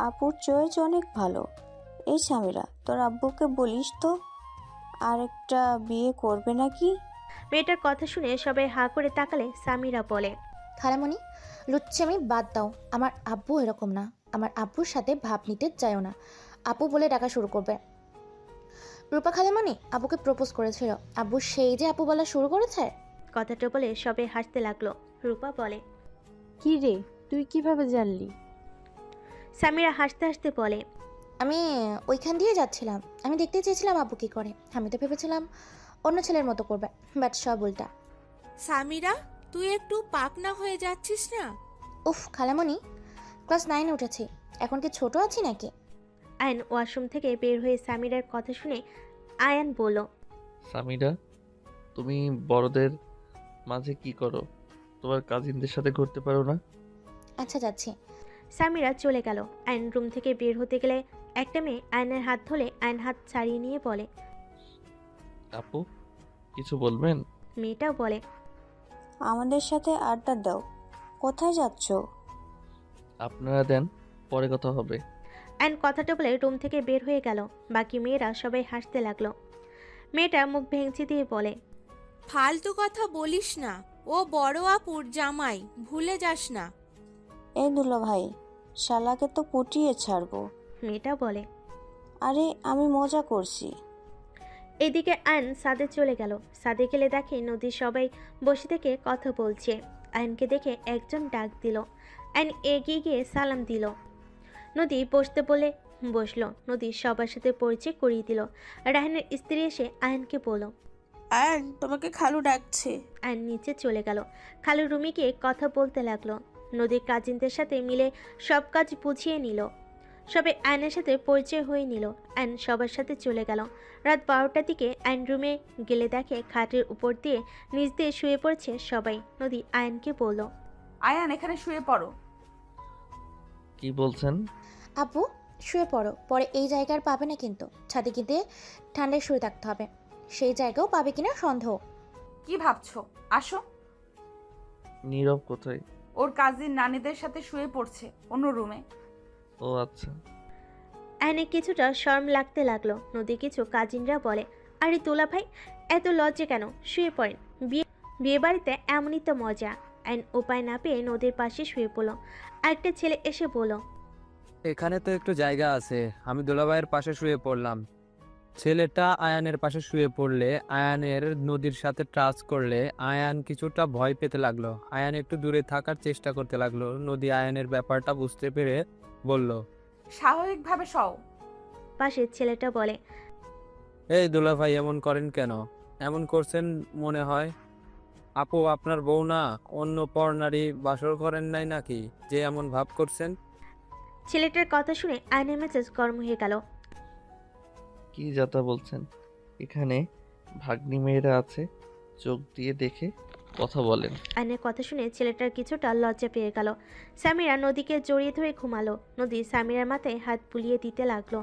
আপুর চয়েস অনেক ভালো। এই সামিরা, তোর আব্বুকে বলিস তো আরেকটা বিয়ে করবে নাকি? মেয়েটার কথা শুনে সবাই হা করে তাকালে সামিরা বলে, খালামণি, লুচ্চামি বাদ দাও। আমার আব্বু এরকম না। আমার আব্বুর সাথে ভাব নিতে চাইও না। আপু বলে ডাকা শুরু করবে। রূপা খালামণি আব্বুকে প্রপোজ করেছিল। আব্বু সেই যে আপু বলা শুরু করেছে। কথাটা বলে সবাই হাসতে লাগলো। রূপা বলে, কি রে, তুই কিভাবে জানলি? সামিরা হাসতে হাসতে বলে, আমি ওইখান দিয়ে যাচ্ছিলাম। আমি দেখতে চেয়েছিলাম আব্বু কি করে। আমি তো ভেবেছিলাম অন্য ছেলের মতো করবে, বাট সব উল্টা। সামিরা, তুই একটু পাকনা হয়ে যাচ্ছিস না? উফ খালামণি, ক্লাস 9 উঠেছি, এখন কি ছোট আছি নাকি? আয়ন ওয়াশরুম থেকে বের হয়ে সামিরার কথা শুনে আয়ান বলল, সামিরা, তুমি বড়দের মাঝে কি করো? তোমার কাজিনদের সাথে ঘুরতে পারো না? আচ্ছা যাচ্ছি। সামিরা চলে গেল। আয়ন রুম থেকে বের হতে গেলে একটা মেয়ে আয়নের হাত ধরে আয়ন হাত ছাড়িয়ে নিয়ে বলে, আপু কিছু বলবেন? মেয়েটাও বলে, আমাদের সাথে আড্ডা দাও। কোথায় যাচ্ছ? আপনারা দেন, পরে কথা হবে। আয়ন কথাটা বলে রুম থেকে বের হয়ে গেল। বাকি মেয়েরা সবাই হাসতে লাগলো। মেয়েটা মুখ ভেঙচি দিয়ে বলে, ফালতু কথা বলিস না, ও বড় আপুর জামাই, ভুলে যাস না। এই দুলা ভাই, শালাকে তো পটিয়ে ছাড়বো। মেয়েটা বলে, আরে আমি মজা করছি। এদিকে আয়ন সাদে চলে গেল। সাদে গেলে দেখে নদী সবাই বসে থেকে কথা বলছে। আয়নকে দেখে একজন ডাক দিল। আয়ন এগিয়ে গিয়ে সালাম দিল। নদী বসতে বলে বসলো। নদী সবার সাথে পরিচয় করিয়ে দিল। রায়হানের স্ত্রী এসে আয়নকে বলল, আয়ন, তোমাকে খালু ডাকছে। আয়ন নিচে চলে গেল। খালু রুমে গিয়ে কথা বলতে লাগলো। নদীর কাজিনদের সাথে মিলে সব কাজ বুঝিয়ে নিল। সবে আয়নের সাথে পরিচয় হয়ে নিল। আয়ন সবার সাথে চলে গেল। রাত 12টার দিকে আয়ন রুমে গেলে দেখে খাটের উপর দিয়ে নিচ দিয়ে শুয়ে পড়েছে সবাই। নদী আয়নকে বলল, আয়ান এখানে শুয়ে পড়ো। কি বলছেন? আপু শুয়ে পড়ো, পরে এই জায়গার পাবে না কিন্তু। ছাদে গিয়ে ঠান্ডায় শুয়ে থাকতে হবে, সেই জায়গাও পাবে কিনা সন্দেহ। কি ভাবছো? আসো। নীরব কোথায়? ওর কাজিন নানিদের সাথে শুয়ে পড়ছে অন্য রুমে। ও আচ্ছা। আয়নের কিছুটা শরম লাগতে লাগলো। নদী কিছু কাজিনরা বলে, আরে দোলা ভাই এত লজ্জা কেন, শুয়ে পড়েন, বিয়ে বাড়িতে এমনই তো মজা। আইন উপায় না পেয়ে নদীর পাশে শুয়ে পড়ল। আরেকটা ছেলে এসে বলল, এখানে তো একটু জায়গা আছে, আমি দুলাভাইয়ের পাশে শুয়ে পড়লাম। ছেলেটা আয়ানের পাশে শুয়ে পড়লে আয়ানের নদীর সাথে টাচ করলে আয়ান কিছুটা ভয় পেতে লাগলো। আয়ান একটু দূরে থাকার চেষ্টা করতে লাগলো। নদী আয়ানের ব্যাপারটা বুঝতে পেরে বলল, স্বাভাবিকভাবে সও। পাশের ছেলেটা বলে, এই দুলাভাই এমন করেন কেন? এমন করছেন মনে হয়। আপু আপনার বউ না, অন্য পর নারী বাসর করেন নাই নাকি যে এমন ভাব করছেন? ছেলেটার কথা শুনে আয়নের মেজাজ গরম হয়ে গেল। কি যাতা বলছেন? এখানে ভাগ্নি মেয়েরা আছে, চোখ দিয়ে দেখে কথা বলেন। আয়নের কথা শুনে ছেলেটার কিছুটা লজ্জা পেয়ে গেল। সামিরা নদীকে জড়িয়ে ধরে ঘুমালো। নদী সামিরার মাথায় হাত বুলিয়ে দিতে লাগলো।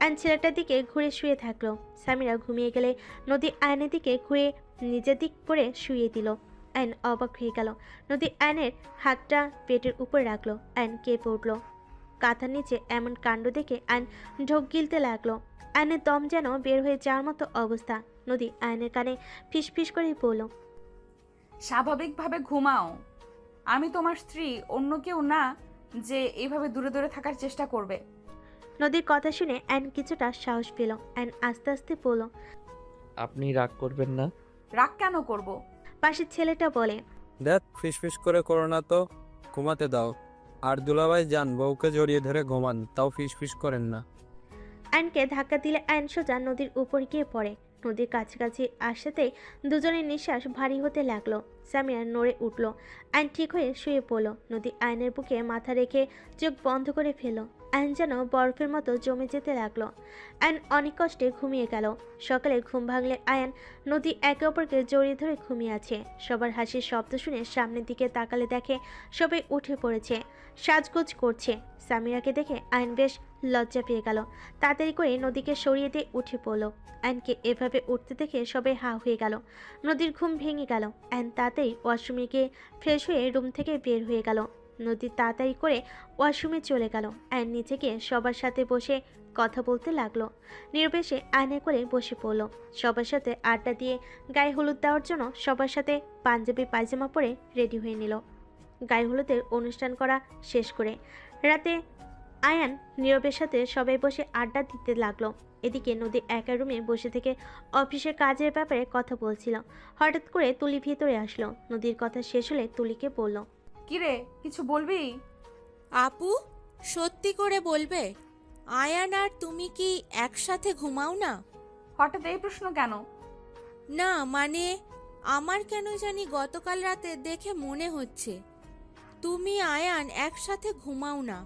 আয়ন ছেলেটার দিকে ঘুরে শুয়ে থাকলো। সামিরা ঘুমিয়ে গেলে নদী আয়নের দিকে ঘুরে নিজের দিক করে শুয়ে দিল। আয়ন অবাক হয়ে গেল। নদী আয়নের হাতটা পেটের উপর রাখলো। আয়ন কেঁপে উঠল। কাঁথার নিচে এমন কাণ্ড দেখে আয়ন ঢোক গিলতে লাগলো। আয়নের দম যেন বের হয়ে যাওয়ার মতো অবস্থা। নদী আয়নের কানে ফিসফিস করে বলল, স্বাভাবিকভাবে ঘুমাও। আমি তোমার স্ত্রী, অন্য কেউ না যে এইভাবে দূরে দূরে থাকার চেষ্টা করবে। নদীর কথা শুনে আয়ন কিছুটা সাহস পেল। আয়ন আস্তে আস্তে বলল, আপনি রাগ করবেন না? রাগ কেন করব? পাশের ছেলেটা বলে, দেখ ফিসফিস করে করো না তো, ঘুমাতে দাও। আর দুলাভাই যান, বউকে জড়িয়ে ধরে ঘুমান, তাও ফিসফিস করেন না। আয়নকে ধাক্কা দিলে আয়ন সোজা নদীর উপর গিয়ে পড়ে। নদীর কাছাকাছি আসতেই দুজনের নিঃশ্বাস ভারী হতে লাগলো। সামিয়া নড়ে উঠল। আয়ন ঠিক হয়ে শুয়ে পড়ল। নদী আয়নের বুকে মাথা রেখে চোখ বন্ধ করে ফেলল। আয়ন যেন বরফের মতো জমে যেতে লাগলো। আয়ন অনেক কষ্টে ঘুমিয়ে গেল। সকালে ঘুম ভাঙলে আয়ন নদী একে অপরকে জড়িয়ে ধরে ঘুমিয়ে আছে। সবার হাসির শব্দ শুনে সামনের দিকে তাকালে দেখে সবাই উঠে পড়েছে, সাজগোজ করছে। সামিরাকে দেখে আয়ন বেশ লজ্জা পেয়ে গেল। তাড়াতাড়ি করে নদীকে সরিয়ে দিয়ে উঠে পড়ল। আয়নকে এভাবে উঠতে দেখে সবাই হা হয়ে গেল। নদীর ঘুম ভেঙে গেল। আয়ন তাড়াতাড়ি ওয়াশরুমে গিয়ে ফ্রেশ হয়ে রুম থেকে বের হয়ে গেল। নদী তাড়াতাড়ি করে ওয়াশরুমে চলে গেল। আয়ন নিচে গিয়ে সবার সাথে বসে কথা বলতে লাগলো। নির্বেশে আয়নে করে বসে পড়ল। সবার সাথে আড্ডা দিয়ে গায়ে হলুদ দেওয়ার জন্য সবার সাথে পাঞ্জাবি পায়জামা পরে রেডি হয়ে নিল। গায়ে হলুদের অনুষ্ঠান করা শেষ করে রাতে আয়ান নীরবের সাথে সবাই বসে আড্ডা দিতে লাগলো। এদিকে নদী একা রুমে বসে থেকে অফিসের কাজের ব্যাপারে কথা বলছিল। হঠাৎ করে তুলি ভিতরে আসলো। নদীর কথা শেষ হলে তুলিকে বলল, কিরে কিছু বলবি? আপু সত্যি করে বলবে, আয়ান আর তুমি কি একসাথে ঘুমাও না? হঠাৎ এই প্রশ্ন কেন? না মানে আমার কেন জানি গতকাল রাতে দেখে মনে হচ্ছে তুমি আয়ান একসাথে ঘুমাও না।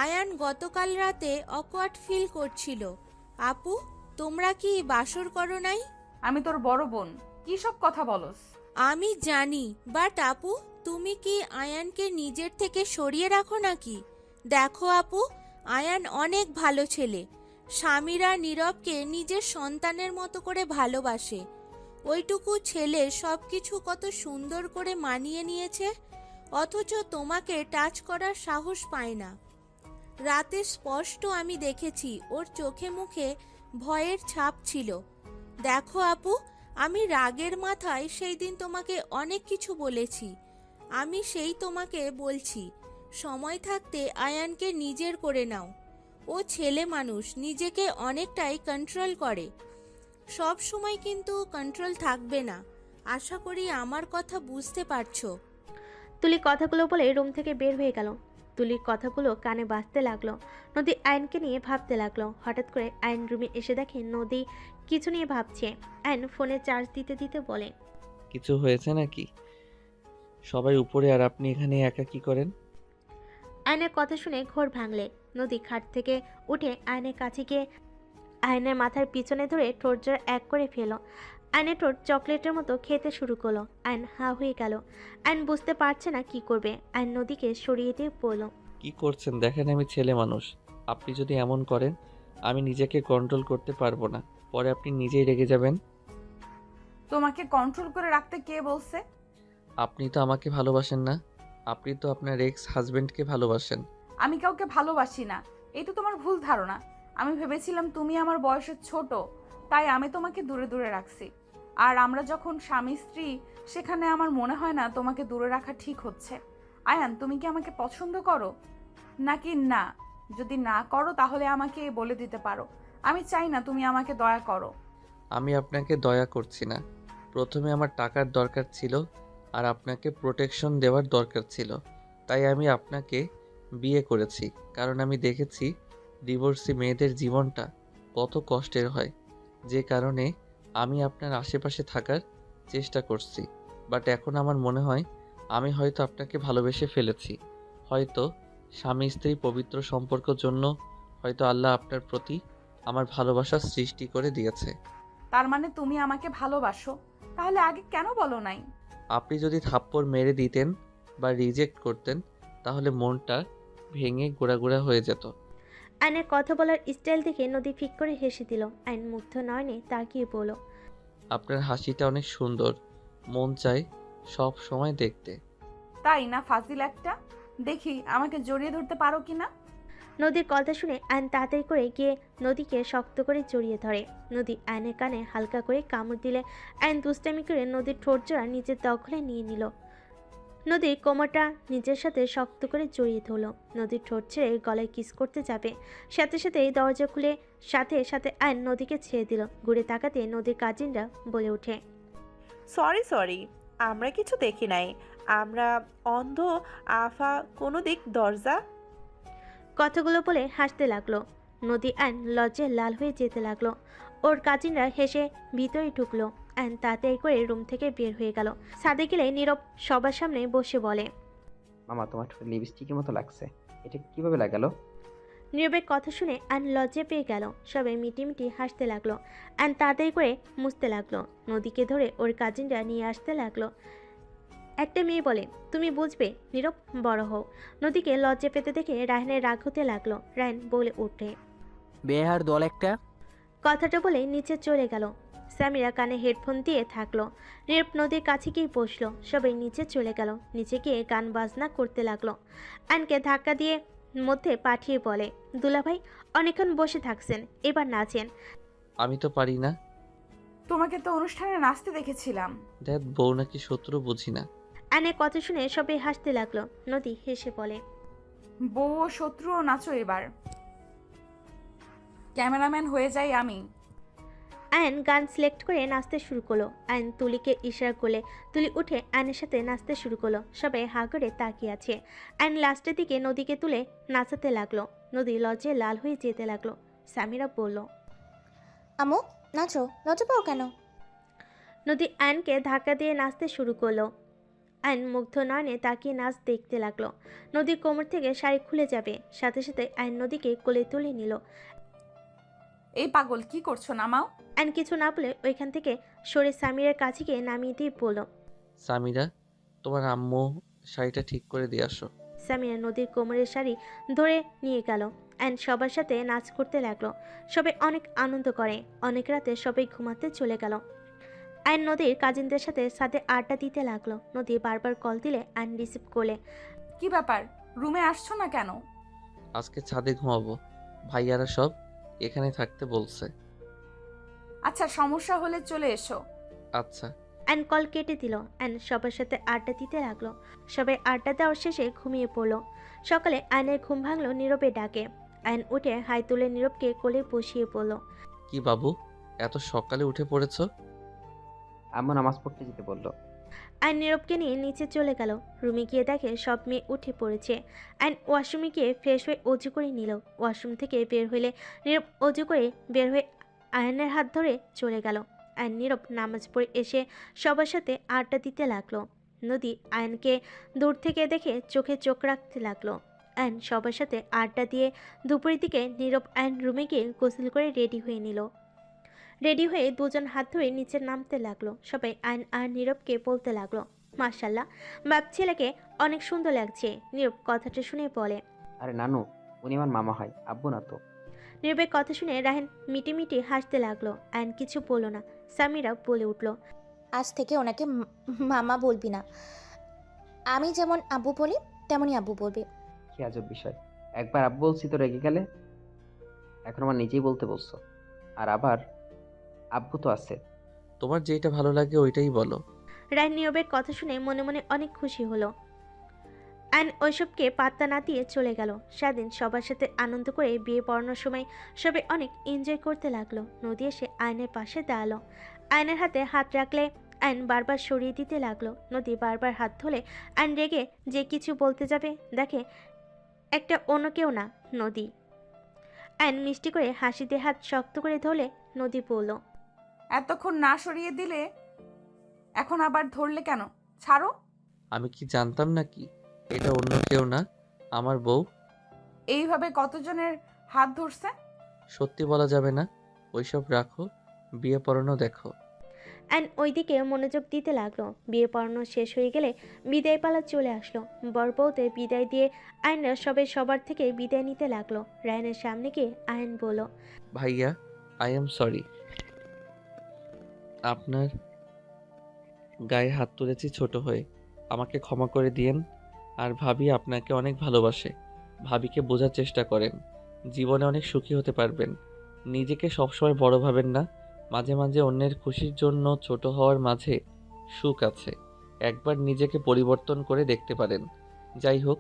আয়ান গতকাল রাতে অকওয়ার্ড ফিল করছিল। আপু তোমরা কি বাসর করো নাই? আমি তোর বড় বোন, কি সব কথা বলস? আমি জানি, বাট আপু তুমি কি আয়ানকে নিজের থেকে সরিয়ে রাখো নাকি? দেখো আপু, আয়ান অনেক ভালো ছেলে। স্বামীরা নীরবকে নিজের সন্তানের মতো করে ভালোবাসে। ওইটুকু ছেলে সবকিছু কত সুন্দর করে মানিয়ে নিয়েছে, অথচ তোমাকে টাচ করার সাহস পায় না। রাতে স্পষ্ট আমি দেখেছি ওর চোখে মুখে ভয়ের ছাপ ছিল। দেখো আপু, আমি রাগের মাথায় সেই দিন তোমাকে অনেক কিছু বলেছি। আমি সেই তোমাকে বলছি, সময় থাকতে আয়ানকে নিজের করে নাও। ও ছেলে মানুষ, নিজেকে অনেকটাই কন্ট্রোল করে। সব সময় কিন্তু কন্ট্রোল থাকবে না। আশা করি আমার কথা বুঝতে পারছো। তুলি কথাগুলো বলে রুম থেকে বের হয়ে গেল। তুলির কথাগুলো কানে বাজতে লাগলো। নদী আয়নকে নিয়ে ভাবতে লাগলো। হঠাৎ করে আয়ন রুমে এসে দেখে নদী কিছু নিয়ে ভাবছে। আয়ন ফোনে চার্জ দিতে দিতে বলে, কিছু হয়েছে নাকি? সবাই উপরে আর আপনি এখানে একা কি করেন? আয়নের কথা শুনে ঘোর ভাঙলে। নদী খাট থেকে উঠে আয়নের কাছে গিয়ে আয়নের মাথার পিছনে ধরে ঠোঁট জোড়া এক করে ফেলো। আয়নের ঠোঁট চকলেটের মতো খেতে শুরু করলো। আয়ন হা হয়ে গেল। আয়ন বুঝতে পারছে না কি করবে। আয়ন নদীকে সরিয়ে দিয়ে বলল, কি করছেন দেখেন, আমি ছেলে মানুষ। আপনি যদি এমন করেন আমি নিজেকে কন্ট্রোল করতে পারবো না, পরে আপনি নিজেই রেগে যাবেন। তোমাকে কন্ট্রোল করে রাখতে কে বলছে? আপনি তো আমাকে ভালোবাসেন না, আপনি তো আপনার এক্স হাজবেন্ডকে ভালোবাসেন। আমি কাউকে ভালোবাসি না, এই তো তোমার ভুল ধারণা। আমি ভেবেছিলাম তুমি আমার বয়সে ছোট, তাই আমি তোমাকে দূরে দূরে রাখছি। আর আমরা যখন স্বামী স্ত্রী, সেখানে আমার মনে হয় না তোমাকে দূরে রাখা ঠিক হচ্ছে। আয়ান, তুমি কি আমাকে পছন্দ করো নাকি না? যদি না করো তাহলে আমাকে বলে দিতে পারো। আমি চাই না তুমি আমাকে দয়া করো। আমি আপনাকে দয়া করছি না। প্রথমে আমার টাকার দরকার ছিল আর আপনাকে প্রোটেকশন দেওয়ার দরকার ছিল, তাই আমি আপনাকে বিয়ে করেছি। কারণ আমি দেখেছি ডিভোর্সি মেয়েদের জীবনটা কত কষ্টের হয়, যে কারণে আমি আপনার আশেপাশে থাকার চেষ্টা করছি। বাট এখন আমার মনে হয় আমি হয়তো আপনাকে ভালোবেসে ফেলেছি। হয়তো স্বামী স্ত্রী পবিত্র সম্পর্কের জন্য হয়তো আল্লাহ আপনার প্রতি আমার ভালোবাসার সৃষ্টি করে দিয়েছে। তার মানে তুমি আমাকে ভালোবাসো, তাহলে আগে কেন বলো নাই? আপনি যদি থাপ্পড় মেরে দিতেন বা রিজেক্ট করতেন তাহলে মনটা ভেঙে গোড়াগোড়া হয়ে যেত। আয়নের কথা বলার স্টাইল দেখে নদী ফিক করে হেসে দিল। আইন মুগ্ধ নয়নে তাকিয়ে বলল, আপনার হাসিটা অনেক সুন্দর, মন চায় সব সময় দেখতে। তাই না ফাজিল একটা? দেখি আমাকে জড়িয়ে ধরতে পারো কিনা। নদীর কথা শুনে আইন তাড়াতাড়ি করে গিয়ে নদীকে শক্ত করে জড়িয়ে ধরে। নদী আইনের কানে হালকা করে কামড় দিলে আইন দুষ্টামি করে নদীর ঠোঁট জোড়া নিজের দখলে নিয়ে নিল। নদীর কোমরটা নিজের সাথে শক্ত করে জড়িয়ে ধরল। নদীর ঠোঁট ছেড়ে গলায় কিস করতে যাবে, সাথে সাথে দরজা খুলে সাথে সাথে আইন নদীকে ছেড়ে দিল। ঘুরে তাকাতে নদীর কাজিনরা বলে ওঠে, সরি সরি, আমরা কিছু দেখি নাই, আমরা অন্ধ। আফা কোনো দিক দরজা। কথাগুলো বলে হাসতে লাগলো। নদী আইন লজ্জায় লাল হয়ে যেতে লাগলো। ওর কাজিনরা হেসে ভিতরে ঢুকলো। আইন তাড়াতাড়ি করে রুম থেকে বের হয়ে গেল। ছাদে গেলে নীরব সবার সামনে বসে বলে, মামা তোমার লিপস্টিকের মতো লাগছে, এটা কিভাবে লাগালো? নীরবের কথা শুনে আইন লজ্জা পেয়ে গেল। সবাই মিটিমিটি হাসতে লাগলো। আইন তাড়াতাড়ি করে মুছতে লাগলো। নদীকে ধরে ওর কাজিনরা নিয়ে আসতে লাগলো। একটা মেয়ে বলে, তুমি বুঝবে, নীরব বড় হও। নদীকে লজ্জা পেতে দেখে রায়হানের রাগ হতে লাগলো। রায়হান বলে ওঠে, বেহার দল একটা। কথাটা বলে নিচে চলে গেল। সামিরা কানে হেডফোন দিয়ে থাকলো। নীরব নদীর কাছে গিয়ে বসলো। সবাই নিচে চলে গেল। নিচে গিয়ে গান বাজনা করতে লাগলো। আইনকে ধাক্কা দিয়ে মধ্যে পাঠিয়ে বলে, দুলাভাই অনেকক্ষণ বসে থাকছেন, এবার নাচেন। আমি তো পারি না। তোমাকে তো অনুষ্ঠানে নাচতে দেখেছিলাম। দেখ বউ নাকি শত্রু বুঝি না। আইনের কথা শুনে সবাই হাসতে লাগলো। নদী হেসে বলে, বউ ও শত্রুও নাচো এবার, ক্যামেরাম্যান হয়ে যাই আমি। আয়ন গান সিলেক্ট করে নাচতে শুরু করলো। আয়ন তুলিকে ইশারা করলে তুলি উঠে আয়নের সাথে নাচতে শুরু করলো। সবাই হা করে তাকিয়ে আছে। আয়ন লাস্টের দিকে নদীকে তুলে নাচাতে লাগলো। নদী লজ্জায় লাল হয়ে যেতে লাগলো। সামিরা বলল, আমু নাচো, লজ্জা পাও কেন? নদী আয়নকে ধাক্কা দিয়ে নাচতে শুরু করলো। আয়ন মুগ্ধ নয়নে তাকিয়ে নাচ দেখতে লাগলো। নদীর কোমর থেকে শাড়ি খুলে যাবে, সাথে সাথে আয়ন নদীকে কোলে তুলে নিল। এই পাগল কি করছো, নামাও। আয়ন কিছু না বলে ওইখান থেকে সরে সামিরার কাছে গিয়ে নামিয়ে দিয়ে বলল, সামিরা, তোমার আম্মু শাড়িটা ঠিক করে দিয়ে আসো। সামিরা নদীর কোমরের শাড়ি ধরে নিয়ে গেল। অ্যান্ড সবার সাথে নাচ করতে লাগলো। সবাই অনেক আনন্দ করে। অনেক রাতে সবাই ঘুমাতে চলে গেল। আইন নদীর কাজিনদের সাথে সাথে আড্ডা দিতে লাগলো। নদী বারবার কল দিলে আইন রিসিভ করলে। কি ব্যাপার, রুমে আসছো না কেন? আজকে ছাদে ঘুমাবো, ভাইয়ারা সব এখানে থাকতে বলছে। আচ্ছা, সমস্যা হলে চলে এসো। আচ্ছা। অ্যান্ড কল কেটে দিল। অ্যান্ড সবার সাথে আড্ডা দিতে লাগলো। সবাই আড্ডা দেওয়ার শেষে ঘুমিয়ে পড়লো। সকালে আয়নের ঘুম ভাঙলো নীরবে ডাকে। আয়ন উঠে হাই তুলে নীরবকে কোলে বসিয়ে পড়ল। কি বাবু, এত সকালে উঠে পড়েছো? আম্মু নামাজ পড়তে যেতে বললো। আয়ন নীরবকে নিয়ে নিচে চলে গেল। রুমে গিয়ে দেখে সব মেয়ে উঠে পড়েছে। আয়ন ওয়াশরুমে গিয়ে ফ্রেশ হয়ে অজু করে নিল। ওয়াশরুম থেকে বের হইলে নীরব অজু করে বের হয়ে আয়নের হাত ধরে চলে গেল। আয়ন নীরব নামাজ পড়ে এসে সবার সাথে আড্ডা দিতে লাগলো। নদী আয়নকে দূর থেকে দেখে চোখে চোখ রাখতে লাগলো। অ্যান সবার সাথে আড্ডা দিয়ে দুপুরের দিকে নীরব অ্যান রুমে গিয়ে গোসল করে রেডি হয়ে নিল। রেডি হয়ে দুজন হাত ধরে নিচে নামতে লাগলো। সবাই আয়ন আর নীরবকে বলতে লাগলো, মাশাল্লাহ, বাপ ছেলেকে অনেক সুন্দর লাগছে। নীরব কথাটা শুনে বলে, আরে নানু, উনি আমার মামা হয়, আব্বু না তো। নীরবের কথা শুনে রাহেন মিটি হাসতে লাগলো। আয়ন কিছু বলল না। সামিরা বলে উঠল, আজ থেকে ওনাকে মামা বলবি না। আমি যেমন আব্বু বলি তেমনই আব্বু বলবি। কি আজব বিষয়, একবার আব্বু বলছি তো রেগে গেলে, এখন আমার নিজেই বলতে বলছো। আর আবার আব্বু তো আছে। তোমার যেটা ভালো লাগে ওইটাই বলো। রায়ন নীরবের কথা শুনে মনে মনে অনেক খুশি হলো। আয়ন ওইসবকে পাত্তা না দিয়ে চলে গেল। সেদিন সবার সাথে আনন্দ করে বিয়ে পড়ানোর সময় সবাই অনেক এনজয় করতে লাগলো। নদী এসে আয়নের পাশে দাঁড়ালো। আয়নের হাতে হাত রাখলে আয়ন বারবার সরিয়ে দিতে লাগলো। নদী বারবার হাত ধরে আয়ন রেগে যে কিছু বলতে যাবে, দেখে একটা অন্য কেউ না, নদী। আয়ন মিষ্টি করে হাসি দিয়ে হাত শক্ত করে ধরলে নদী বলল, এতক্ষণ না সরিয়ে দিলে এখন আবার ধরলে কেন? ছাড়ো। আমি কি জানতাম নাকি এটা অন্য কেউ না, আমার বউ? এইভাবে কতজনের হাত ধরছে? সত্যি বলা যাবে না, ওইসব রাখো, বিয়ে পড়ানো দেখো। অ্যান ওইদিকে মনোযোগ দিতে লাগলো। বিয়ে পড়ানো শেষ হয়ে গেলে বিদায় পালা চলে আসলো। বর বউদের বিদায় দিয়ে আয়নরা সবার থেকে বিদায় নিতে লাগলো। রায়নের সামনে গিয়ে আয়ন বলল, ভাইয়া, আই এম সরি, আপনার গায়ে হাত তুলেছি ছোট হয়ে, আমাকে ক্ষমা করে দিয়েন। আর ভাবি আপনাকে অনেক ভালোবাসে, ভাবিকে বোঝার চেষ্টা করেন, জীবনে অনেক সুখী হতে পারবেন। নিজেকে সবসময় বড় ভাবেন না, মাঝে মাঝে অন্যের খুশির জন্য ছোট হওয়ার মাঝে সুখ আছে, একবার নিজেকে পরিবর্তন করে দেখতে পারেন। যাই হোক,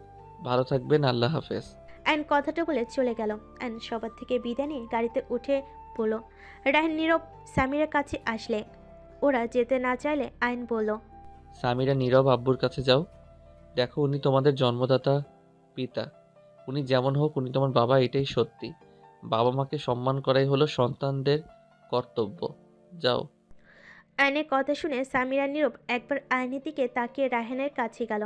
ভালো থাকবেন, আল্লাহ হাফেজ। অ্যান কথাটা বলে চলে গেল। অ্যান সবার থেকে বিদায় নিয়ে গাড়িতে উঠে পড়ল। রায়ন নীরব সামিরের কাছে আসলে ওরা যেতে না চাইলে আয়ন বলল, সামিরা, নীরব আব্বুর কাছে যাও, দেখো উনি তোমাদের জন্মদাতা পিতা, উনি যেমন হোক উনি তোমার বাবা, এটাই সত্যি। বাবা মাকে সম্মান করাই হলো সন্তানদের কর্তব্য, যাও। আয়নের কথা শুনে সামিরা নীরব একবার আয়নের দিকে তাকিয়ে রায়হানের কাছে গেল।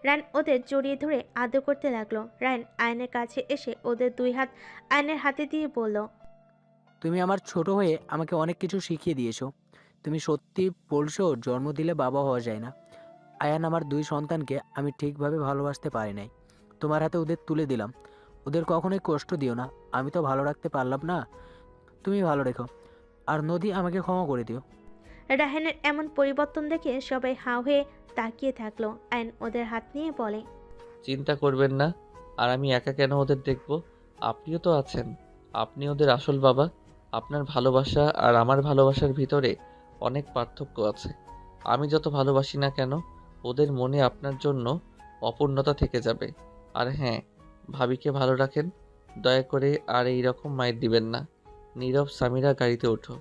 রায়ন ওদের জড়িয়ে ধরে আদর করতে লাগলো। রায়ন আয়নের কাছে এসে ওদের দুই হাত আয়নের হাতে দিয়ে বলল, তুমি আমার ছোট হয়ে আমাকে অনেক কিছু শিখিয়ে দিয়েছো। তুমি সত্যি বলছো, জন্ম দিলে বাবা হওয়া যায় না। আয়ান আমার দুই সন্তানকে আমি ঠিকভাবে ভালোবাসতে পারি নাই, তোমার হাতে ওদের তুলে দিলাম। ওদের কখনোই কষ্ট দিও না, আমি তো ভালো রাখতে পারলাম না, তুমি ভালো রেখো। আর নদী, আমাকে ক্ষমা করে দিও। রায়হানের এমন পরিবর্তন দেখে সবাই হাঁ হয়ে তাকিয়ে থাকলো। আয়ন ওদের হাত নিয়ে বলে, চিন্তা করবেন না, আর আমি একা কেন ওদের দেখব, আপনিও তো আছেন, আপনি ওদের আসল বাবা। আপনার ভালোবাসা আর আমার ভালোবাসার ভিতরে অনেক পার্থক্য আছে। আমি যত ভালোবাসি না কেন, ওদের মনে আপনার জন্য অপূর্ণতা থেকে যাবে। আর হ্যাঁ, ভাবিকে ভালো রাখেন, দয়া করে আর এই রকম মাইর দিবেন না। নীরব, সামিরা, গাড়িতে ওঠো।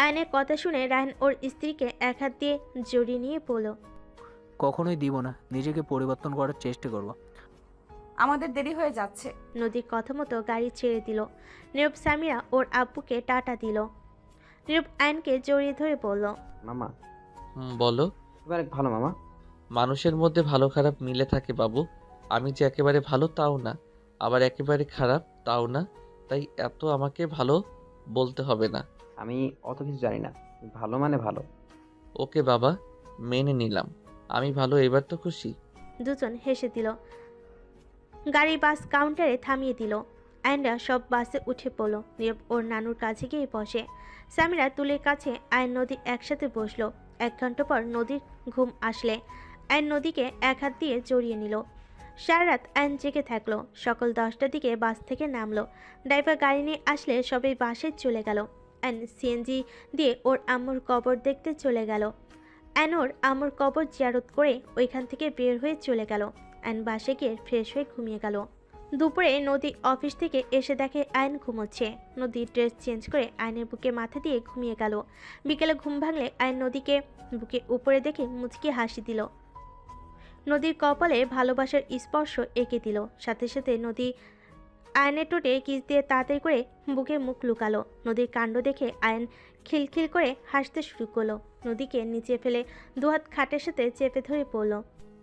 আয়নের কথা শুনে রায়ন ওর স্ত্রীকে এক হাত দিয়ে জড়িয়ে নিয়ে বলল, কখনোই দিব না, নিজেকে পরিবর্তন করার চেষ্টা করব। আমাদের দেরি হয়ে যাচ্ছে। নদীর কথা মতো গাড়ি ছেড়ে দিল। নীরব সামিরা ওর আব্বুকে টাটা দিল। নীরব আয়নকে জড়িয়ে ধরে বলল, মামা। বলো। তুমি অনেক ভালো মামা। মানুষের মধ্যে ভালো খারাপ মিলে থাকে বাবু, আমি যে একেবারে ভালো তাও না, আবার একেবারে খারাপ তাও না, তাই এত আমাকে ভালো বলতে হবে না। আমি অত কিছু জানি না, ভালো মানে ভালো। ওকে বাবা, মেনে নিলাম, আমি ভালো, এবার তো খুশি। দুজন হেসে দিল। গাড়ি বাস কাউন্টারে থামিয়ে দিল। আয়নরা সব বাসে উঠে পড়ল। নীরব ওর নানুর কাছে গিয়ে বসে। সামিরা তুলের কাছে আয়ন নদী একসাথে বসলো। 1 ঘন্টা পর নদীর ঘুম আসলে আয়ন নদীকে এক হাত দিয়ে জড়িয়ে নিল। সারা রাত আয়ন জেগে থাকলো। সকাল 10টার দিকে বাস থেকে নামলো। ড্রাইভার গাড়ি নিয়ে আসলে সবাই বাসে চলে গেল। আয়ন সিএনজি দিয়ে ওর আম্মুর কবর দেখতে চলে গেল। আয়ন ওর আম্মুর কবর জিয়ারত করে ওইখান থেকে বের হয়ে চলে গেল। আয়ন বাসে গিয়ে ফ্রেশ হয়ে ঘুমিয়ে গেল। দুপুরে নদী অফিস থেকে এসে দেখে আয়ন ঘুমোচ্ছে। নদী ড্রেস চেঞ্জ করে আয়নের বুকে মাথা দিয়ে ঘুমিয়ে গেল। বিকেলে ঘুম ভাঙলে আয়ন নদীকে বুকে উপরে দেখে মুচকি হাসি দিল। নদীর কপালে ভালোবাসার স্পর্শ এঁকে দিল। সাথে সাথে নদী আয়নের টোটে কিস দিয়ে তাড়াতাড়ি করে বুকে মুখ লুকালো। নদীর কাণ্ড দেখে আয়ন খিলখিল করে হাসতে শুরু করলো। নদীকে নিচে ফেলে দুহাত খাটের সাথে চেপে ধরে পড়ল।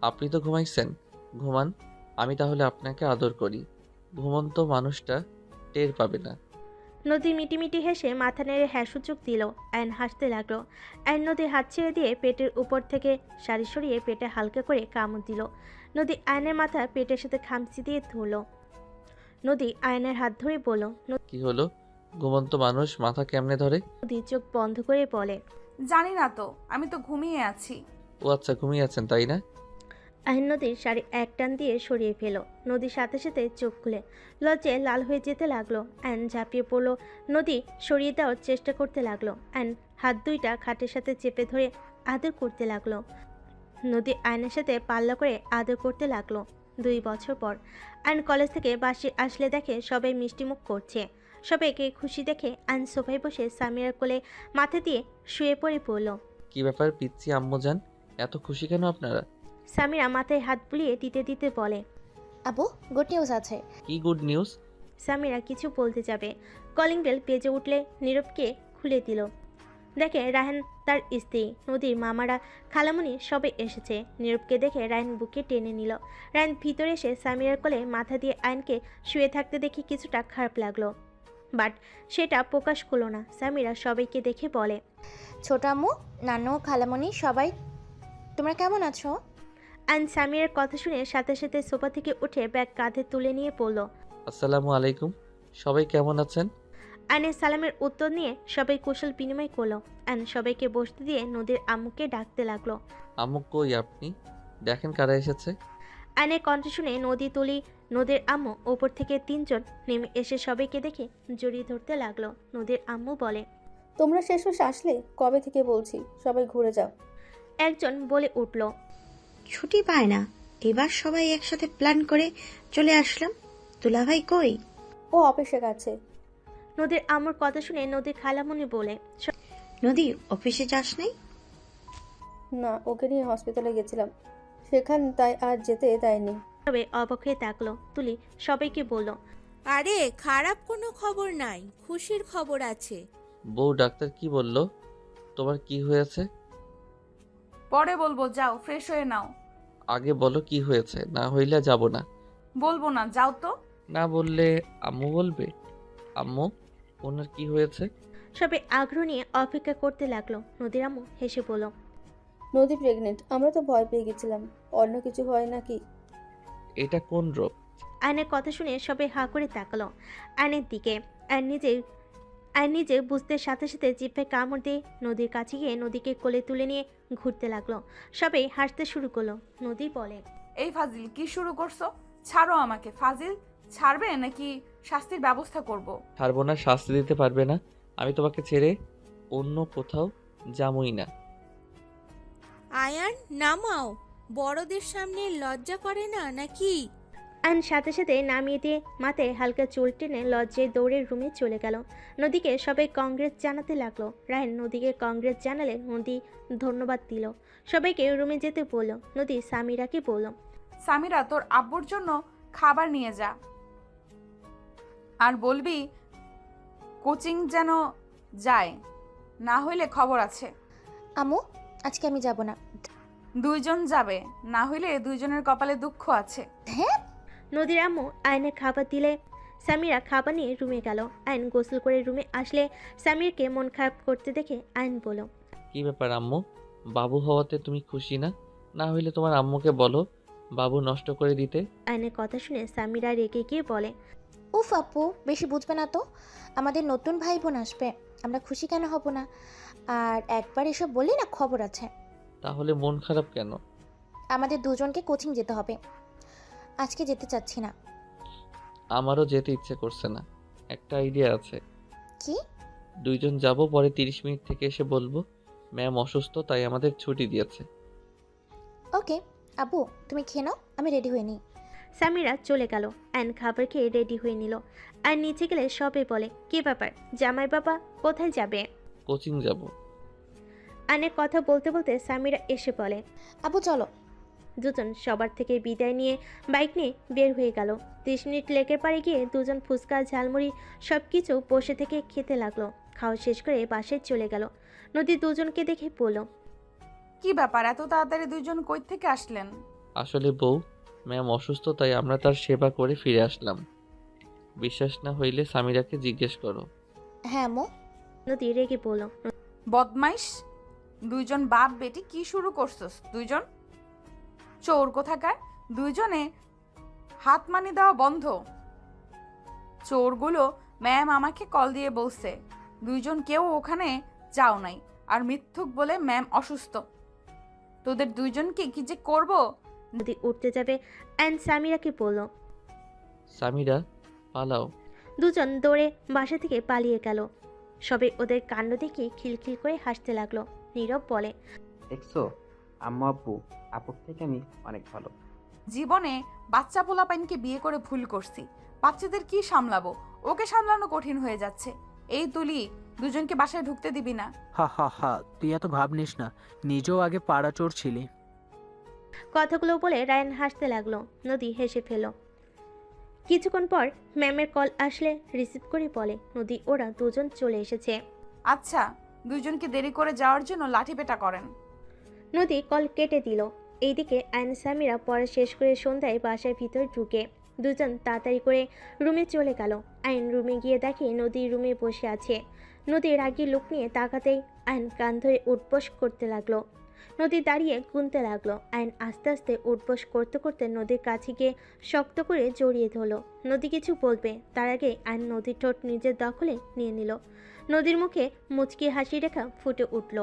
আপনি তো ঘুমাইছেন, ঘুমান, আমি তাহলে আপনাকে আদর করি। ঘুমন্ত মানুষটা টের পাবে না। নদী মিটিমিটি হেসে মাথা নেড়ে হ্যাঁ সূচক দিল। আয়ন হাসতে লাগলো। আয়ন নদীর হাত ছেড়ে দিয়ে পেটের উপর থেকে শাড়ি সরিয়ে পেটে হালকা করে কামড় দিল। নদী আয়নের মাথা পেটের সাথে খামচি দিয়ে ধরল। নদী আয়নের হাত ধরে বলল। কি হলো? ঘুমন্ত মানুষ মাথা কেমনে ধরে? নদী চোখ বন্ধ করে বলে, জানি না তো, আমি তো ঘুমিয়ে আছি। ও আচ্ছা, ঘুমিয়ে আছেন তাই না? আয়ন নদীর শাড়ি এক টান দিয়ে সরিয়ে ফেল। নদীর সাথে সাথে চোখ খুলে লজ্জায় লাল হয়ে যেতে লাগলো। আয়ন ঝাঁপিয়ে পড়ল। নদী সরিয়ে দেওয়ার চেষ্টা করতে লাগলো। আয়ন হাত দুইটা খাটের সাথে চেপে ধরে আদর করতে লাগলো। নদী আয়নের সাথে পাল্লা করে আদর করতে লাগলো। 2 বছর পর আয়ন কলেজ থেকে বাসে আসলে দেখে সবাই মিষ্টিমুখ করছে। সবাইকে খুশি দেখে আয়ন সোফায় বসে সামিরার কোলে মাথা দিয়ে শুয়ে পড়ল। কি ব্যাপার পিচ্ছি আম্মু জান, এত খুশি কেন আপনারা? সামিরা মাথায় হাত বুলিয়ে দিতে দিতে বলে, আবু গুড নিউজ আছে। কি গুড নিউজ? সামিরা কিছু বলতে যাবে, কলিং বেল বেজে উঠলে নীরবকে খুলে দিল। দেখে রায়হান তার স্ত্রী, নদীর মামারা, খালামণি সবে এসেছে। নীরবকে দেখে রায়হান বুকে টেনে নিল। রায়হান ভিতরে এসে সামিরার কোলে মাথা দিয়ে আয়নকে শুয়ে থাকতে দেখে কিছুটা খারাপ লাগলো, বাট সেটা প্রকাশ করলো না। সামিরা সবাইকে দেখে বলে, ছোট আম্মু, নানু, খালামণি সবাই তোমরা কেমন আছো? আয়ন সামিরার কথা শুনে সাথে সাথে সোফা থেকে উঠে ব্যাগ কাঁধে তুলে নিয়ে পড়ল। আসসালামু আলাইকুম, সবাই কেমন আছেন? আয়নের সালামের উত্তর নিয়ে সবাই কুশল বিনিময় করলো। আয়ন সবাইকে বসতে দিয়ে নদীর আম্মুকে ডাকতে লাগলো। আম্মু কই আপনি? দেখেন কারা এসেছে। আয়নের কণ্ঠ শুনে নদী তুলি নদীর আম্মু ওপর থেকে 3 জন নেমে এসে সবাইকে দেখে জড়িয়ে ধরতে লাগলো। নদীর আম্মু বলে, তোমরা শেষমেশ আসলে? কবে থেকে বলছি সবাই ঘুরে যাও। একজন বলে উঠল, ছুটি পায় না, এবার সবাই একসাথে প্ল্যান করে চলে আসলাম। দুলাভাই কই? ও অফিসে গেছে। নদীর আম্মুর কথা শুনে নদীর খালামণি বলে, নদী অফিসে যাস নাই? না, ওকে নিয়ে হসপিটালে গেছিলাম, সেখান তাই আর যেতে দেয়নি। তবে অবাক হয়ে তাকলো। তুলি সবাইকে বলল, আরে খারাপ কোনো খবর নাই, খুশির খবর আছে। বউ ডাক্তার কি বলল? তোমার কি হয়েছে? পরে বলবো, যাও ফ্রেশ হয়ে নাও। আগে বলো কি হয়েছে, না হইলে যাব না। বলবো না, যাও তো। না বললে আম্মু বলবে। আম্মু, ওনার কি হয়েছে? সবাই আগ্রহ নিয়ে অপেক্ষা করতে লাগলো। নদীর আম্মু হেসে বলল, নদী প্রেগনেন্ট। আমরা তো ভয় পেয়ে গেছিলাম, অন্য কিছু হয় নাকি। এটা কোন রোগ? আয়নের কথা শুনে সবাই হা করে তাকালো আয়নের দিকে। আয়ন নিজে বুঝতে সাথে সাথে জিভে কামড় দিয়ে নদীর কাছে গিয়ে নদীকে কোলে তুলে নিয়ে ঘুরতে লাগলো। সবাই হাসতে শুরু করলো। নদী বলে, এই ফাজিল কি শুরু করছো? ছাড়ো আমাকে। ফাজিল, ছাড়বে নাকি শাস্তির ব্যবস্থা করব? ছাড়বো না, শাস্তি দিতে পারবে না। আমি তোমাকে ছেড়ে অন্য কোথাও যাবই না। আয়ান নামাও, বড়দের সামনে লজ্জা করে না নাকি? আয়ন সাথে সাথে নামিয়ে দিয়ে মাথায় হালকা চুল টেনে লজ্জায় দৌড়ে রুমে চলে গেল। নদীকে সবাই কংগ্রেস জানাতে লাগলো। রায়ন নদীকে কংগ্রেস জানালে নদী ধন্যবাদ দিল। সবাইকে রুমে যেতে বলল। নদী সামিরাকে বলল, সামিরা, তোর আব্বুর জন্য খাবার নিয়ে যা, আর বলবি কোচিং যেন যায়, না হইলে খবর আছে। আম্মু, আজকে আমি যাব না। 2 জন যাবে, না হইলে 2 জনের কপালে দুঃখ আছে। হ্যাঁ। নদীর আম্মু আয়নের খাবার দিলে সামিরা খাবার নিয়ে রুমে গেল। আয়ন গোসল করে রুমে আসলে সামিরকে মন খারাপ করতে দেখে আয়ন বলল, কি ব্যাপার আম্মু? বাবু হওয়াতে তুমি খুশি না? না হইলে তোমার আম্মুকে বলো বাবু নষ্ট করে দিতে। আয়নের কথা শুনে সামিরা রেগে গিয়ে বলে, উফ আপু, বেশি বুঝবে না তো। আমাদের নতুন ভাই বোন আসবে, আমরা খুশি কেন হব না? আর একবার এসব বললে না খবর আছে। তাহলে মন খারাপ কেন? আমাদের 2 জনকে কোচিং যেতে হবে, আজকে যেতে চাচ্ছি না। আমারও যেতে ইচ্ছে করছে না। একটা আইডিয়া আছে। কি? 2 জন যাব, পরে 30 মিনিট থেকে এসে বলবো ম্যাম অসুস্থ, তাই আমাদের ছুটি দিয়েছে। ওকে আবু, তুমি খেয়ে নাও, আমি রেডি হয়ে নিই। সামিরা চলে গেল। আয়ন খাবার খেয়ে রেডি হয়ে নিল। আর নিচে গেলে সবে বলে, কি ব্যাপার জামাই বাবা, কোথায় যাবে? কোচিং যাব। আয়নের কথা বলতে বলতে সামিরা এসে বলে, আবু চলো। দুজন সবার থেকে বিদায় নিয়ে বাইক নিয়ে বের হয়ে গেল। 30 মিনিট লেকের পাড়ে গিয়ে 2 জন ফুচকা, ঝালমুড়ি সব কিছু বসে থেকে খেতে লাগলো। খাওয়া শেষ করে বাসায় চলে গেল। নদী 2 জনকে দেখে বলল, কি ব্যাপার, এত তাড়াতাড়ি 2 জন কই থেকে আসলেন? আসলে বউ, ম্যাম অসুস্থ, তাই আমরা তার সেবা করে ফিরে আসলাম। বিশ্বাস না হইলে সামিরাকে জিজ্ঞেস করো। হ্যাঁ আম্মু। নদী রেগে বলল। বদমাইশ, দুইজন বাপ বেটি কি শুরু করছস? দুইজন চোর কোথাকার। দুইজনে হাত মানি দেওয়া বন্ধ। চোরগুলো ম্যাম আমাকে কল দিয়ে বলছে দুইজন কেউ ওখানে যাও নাই, আর মিথ্যুক বলে ম্যাম অসুস্থ। তোদের দুইজনকে কি যে করব। নদী উঠতে যাবে অ্যান্ড সামিরাকে বলল। সামিরা পালাও। দুজন দৌড়ে বাসা থেকে পালিয়ে গেল। সবে ওদের কাণ্ড দেখে খিলখিল করে হাসতে লাগলো। নীরব বলে, দেখছো আম্মু আব্বু আপুর থেকে আমি অনেক ভালো। জীবনে বাচ্চা পোলাপাইনকে বিয়ে করে ভুল করছি। বাচ্চাদের কি সামলাবো? ওকে সামলানো কঠিন হয়ে যাচ্ছে। এই তুলি, দুজনকে বাসায় ঢুকতে দিবি না। হা হা হা, তুই এত ভাব নিস না, নিজেও আগে পাড়া চোর ছিলি। কথাগুলো বলে রায়ান হাসতে লাগলো। নদী হেসে ফেল। কিছুক্ষণ পর ম্যামের কল আসলে রিসিভ করে বলে, নদী ওরা দুজন চলে এসেছে। আচ্ছা, দুইজনকে দেরি করে যাওয়ার জন্য লাঠি পেটা করেন। নদী কল কেটে দিল। এইদিকে আইন সামিরা পড়া শেষ করে সন্ধ্যায় বাসার ভিতর ঢুকে দুজন তাড়াতাড়ি করে রুমে চলে গেল। আইন রুমে গিয়ে দেখে নদী রুমে বসে আছে। নদী রাগী লুক নিয়ে তাকাতেই আইন কান ধরে উঠবস করতে লাগলো। নদী দাঁড়িয়ে গুনতে লাগলো। আইন আস্তে আস্তে উঠবস করতে করতে নদীর কাছে গিয়ে শক্ত করে জড়িয়ে ধরল। নদী কিছু বলবে তার আগে আইন নদীর ঠোঁট নিজের দখলে নিয়ে নিল। নদীর মুখে মুচকি হাসি রেখা ফুটে উঠল।